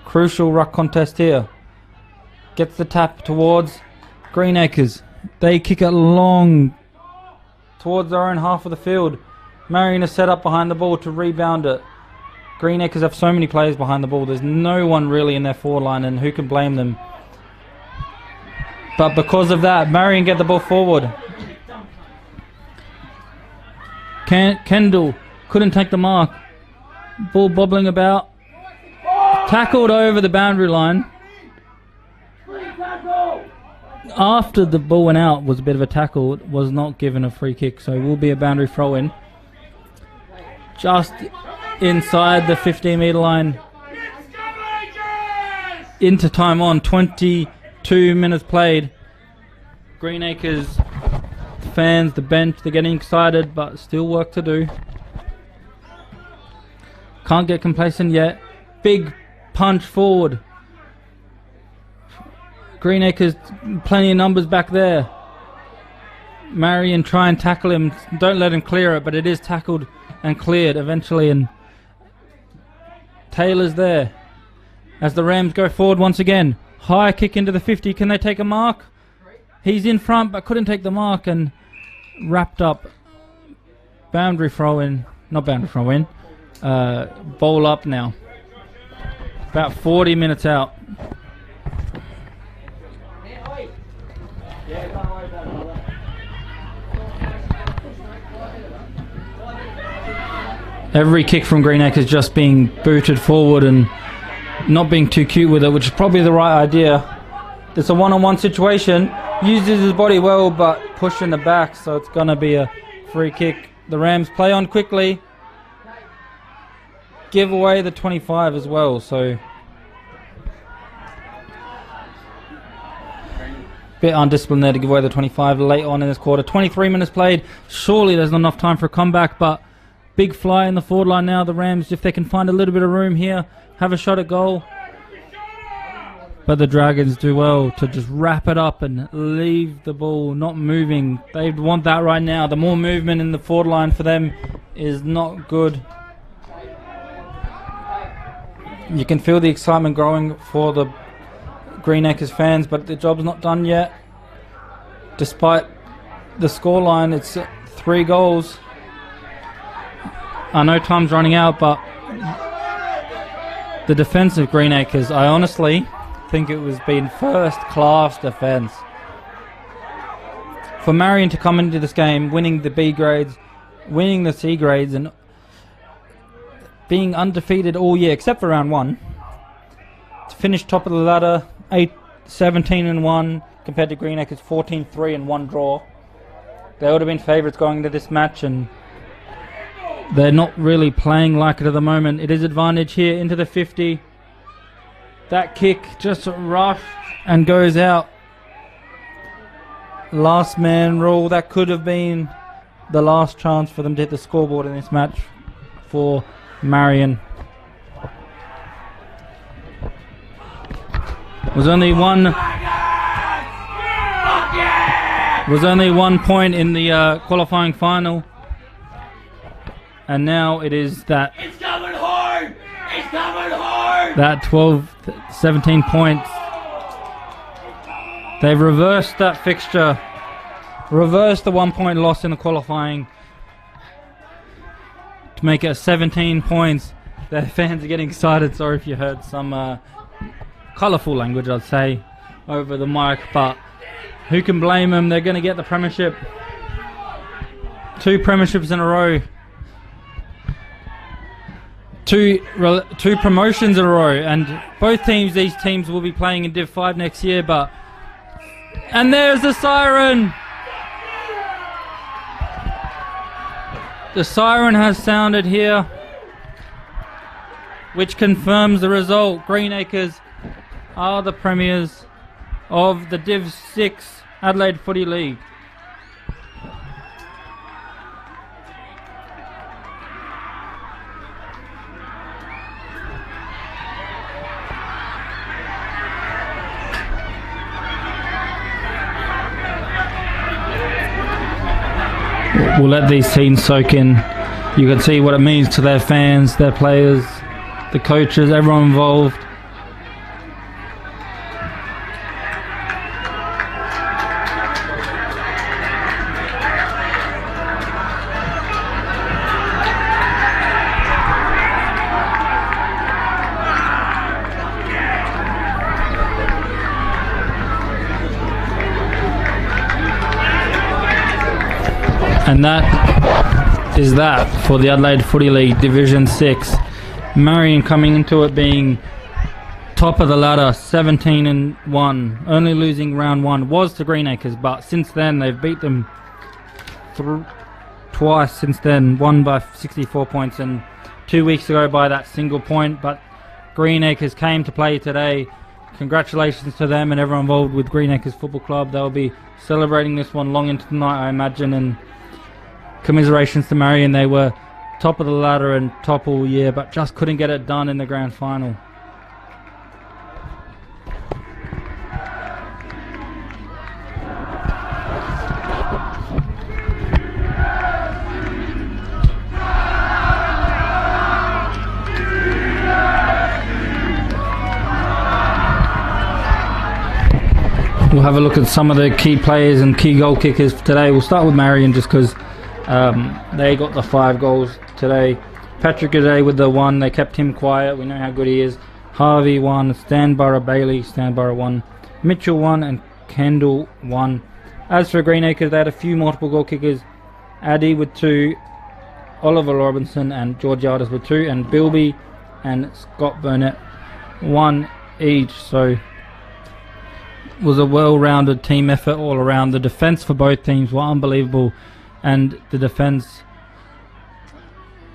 Speaker 1: Crucial ruck contest here. Gets the tap towards Greenacres. They kick it long towards their own half of the field. Marion is set up behind the ball to rebound it. Greenacres have so many players behind the ball. There's no one really in their forward line, and who can blame them? But because of that, Marion get the ball forward. Kendall couldn't take the mark. Ball bobbling about. Tackled over the boundary line. After the ball went out was a bit of a tackle. It was not given a free kick, so it will be a boundary throw in. Just inside the 15-metre line. Into time on. 22 minutes played. Greenacres fans, the bench, they're getting excited, but still work to do. Can't get complacent yet. Big punch forward. Greenacres, plenty of numbers back there. Marion try and tackle him. Don't let him clear it, but it is tackled and cleared eventually, and Taylor's there. As the Rams go forward once again. High kick into the 50. Can they take a mark? He's in front but couldn't take the mark and wrapped up. Boundary throw in. Not boundary throw in. Ball up now. About 40 minutes out. Every kick from Greenacres just being booted forward and not being too cute with it, which is probably the right idea. It's a one-on-one situation. Uses his body well, but pushing the back, so it's going to be a free kick. The Rams play on quickly. Give away the 25 as well, so bit undisciplined there to give away the 25 late on in this quarter. 23 minutes played. Surely there's not enough time for a comeback, but big fly in the forward line now. The Rams, if they can find a little bit of room here, have a shot at goal. But the Dragons do well to just wrap it up and leave the ball not moving. They want that right now. The more movement in the forward line for them is not good. You can feel the excitement growing for the Greenacres fans, but the job's not done yet. Despite the scoreline, it's 3 goals. I know time's running out, but the defense of Greenacres, I honestly think it was been first-class defense. For Marion to come into this game, winning the B grades, winning the C grades, and being undefeated all year, except for round 1, to finish top of the ladder, 17-1, compared to Greenacres 14-3 and 1 draw. They would have been favourites going into this match, and they're not really playing like it at the moment. It is advantage here into the 50. That kick just rushed and goes out. Last man rule. That could have been the last chance for them to hit the scoreboard in this match for Marion. Was only one point in the qualifying final. And now it is that.
Speaker 3: It's coming hard! It's coming hard!
Speaker 1: that 17 points. They've reversed that fixture, reversed the 1 point loss in the qualifying to make it 17 points. Their fans are getting excited. Sorry if you heard some colourful language, I'd say, over the mic, but who can blame them? They're going to get the premiership. 2 premierships in a row. Two promotions in a row, and these teams will be playing in Div 5 next year. And there's the siren. The siren has sounded here, which confirms the result. Greenacres are the premiers of the Div 6 Adelaide Footy League. We'll let these scenes soak in. You can see what it means to their fans, their players, the coaches, everyone involved. And that is that for the Adelaide Footy League Division 6. Marion coming into it being top of the ladder, 17-1. Only losing round 1 was to Greenacres, but since then they've beat them twice since then. Won by 64 points and 2 weeks ago by that single point. But Greenacres came to play today. Congratulations to them and everyone involved with Greenacres Football Club. They'll be celebrating this one long into the night, I imagine, and commiserations to Marion. They were top of the ladder and top all year, but just couldn't get it done in the grand final. We'll have a look at some of the key players and key goal kickers for today. We'll start with Marion just because they got the 5 goals today. Patrick today with the 1. They kept him quiet. We know how good he is. Harvey 1. Stanborough Bailey. Stanborough 1. Mitchell 1. And Kendall 1. As for Greenacres, they had a few multiple goal kickers. Addy with 2. Oliver Robinson and Georgiades with 2. And Bilby and Scott Burnett 1 each. So it was a well-rounded team effort all around. The defence for both teams were unbelievable. And the defence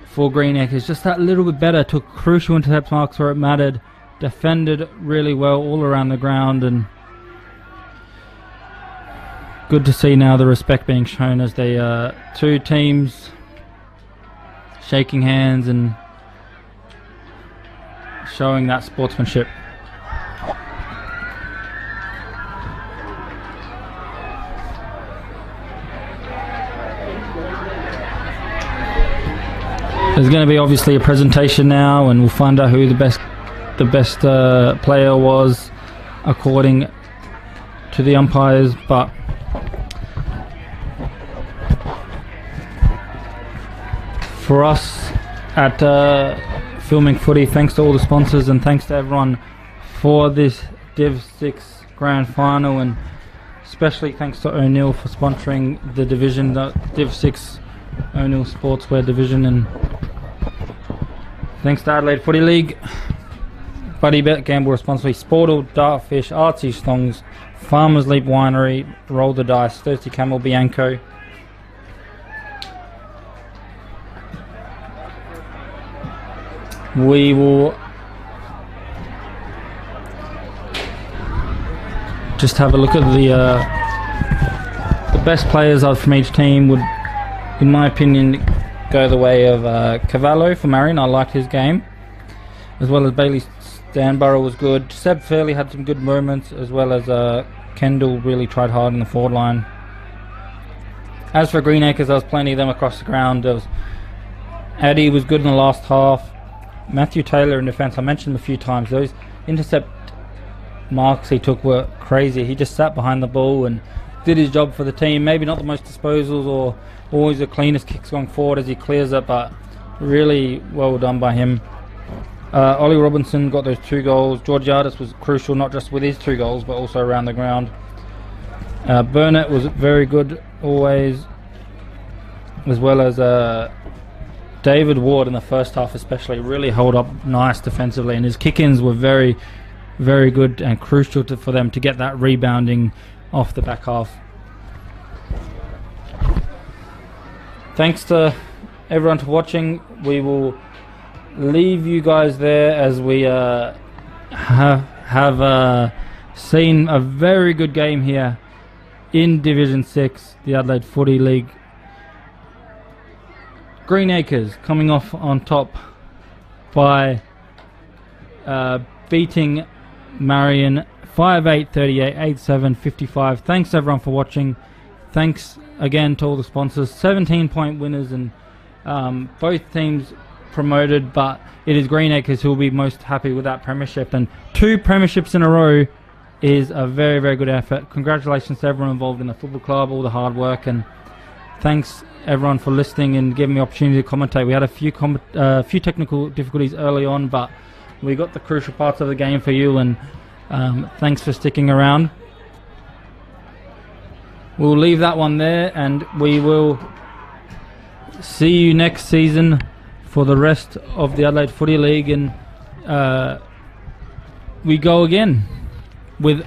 Speaker 1: for Greenacres just that little bit better. Took crucial intercept marks where it mattered. Defended really well all around the ground, and good to see now the respect being shown as they two teams shaking hands and showing that sportsmanship. There's going to be obviously a presentation now, and we'll find out who the best player was according to the umpires. But for us at Filming Footy, thanks to all the sponsors and thanks to everyone for this Div 6 Grand Final, and especially thanks to O'Neill for sponsoring the division, the Div 6 O'Neill Sportswear division, and thanks to Adelaide Footy League, Buddy Bet, Gamble Responsibly, Sportal, Dartfish, Artsy Stongs, Farmers Leap Winery, Roll the Dice, Thirsty Camel, Bianco. We will just have a look at the best players from each team. Would, in my opinion, go the way of Cavallo for Marion. I liked his game, as well as Bailey Stanborough was good. Seb Fairley had some good moments, as well as Kendall really tried hard in the forward line. As for Greenacres, there was plenty of them across the ground. There was Addy was good in the last half. Matthew Taylor in defence, I mentioned him a few times. Those intercept marks he took were crazy. He just sat behind the ball and did his job for the team. Maybe not the most disposals or always the cleanest kicks going forward as he clears it, but really well done by him. Ollie Robinson got those 2 goals. Georgiadis was crucial, not just with his 2 goals, but also around the ground. Burnett was very good always, as well as David Ward in the first half especially really held up nice defensively, and his kick-ins were very, very good and crucial for them to get that rebounding off the back half. Thanks to everyone for watching. We will leave you guys there as we have seen a very good game here in Division 6, the Adelaide Footy League. Greenacres coming off on top by beating Marion 5-8, 38, 8-7, 55. Thanks everyone for watching. Thanks again to all the sponsors. 17-point winners, and both teams promoted, but it is Greenacres who will be most happy with that premiership, and 2 premierships in a row is a very, very good effort. Congratulations to everyone involved in the football club, all the hard work, and thanks everyone for listening and giving me the opportunity to commentate. We had a few technical difficulties early on, but we got the crucial parts of the game for you, and thanks for sticking around. We'll leave that one there, and we will see you next season for the rest of the Adelaide Footy League, and we go again with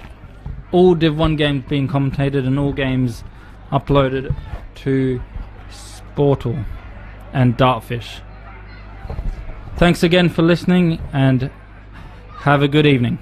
Speaker 1: all Div 1 games being commentated and all games uploaded to Sportal and Dartfish. Thanks again for listening, and have a good evening.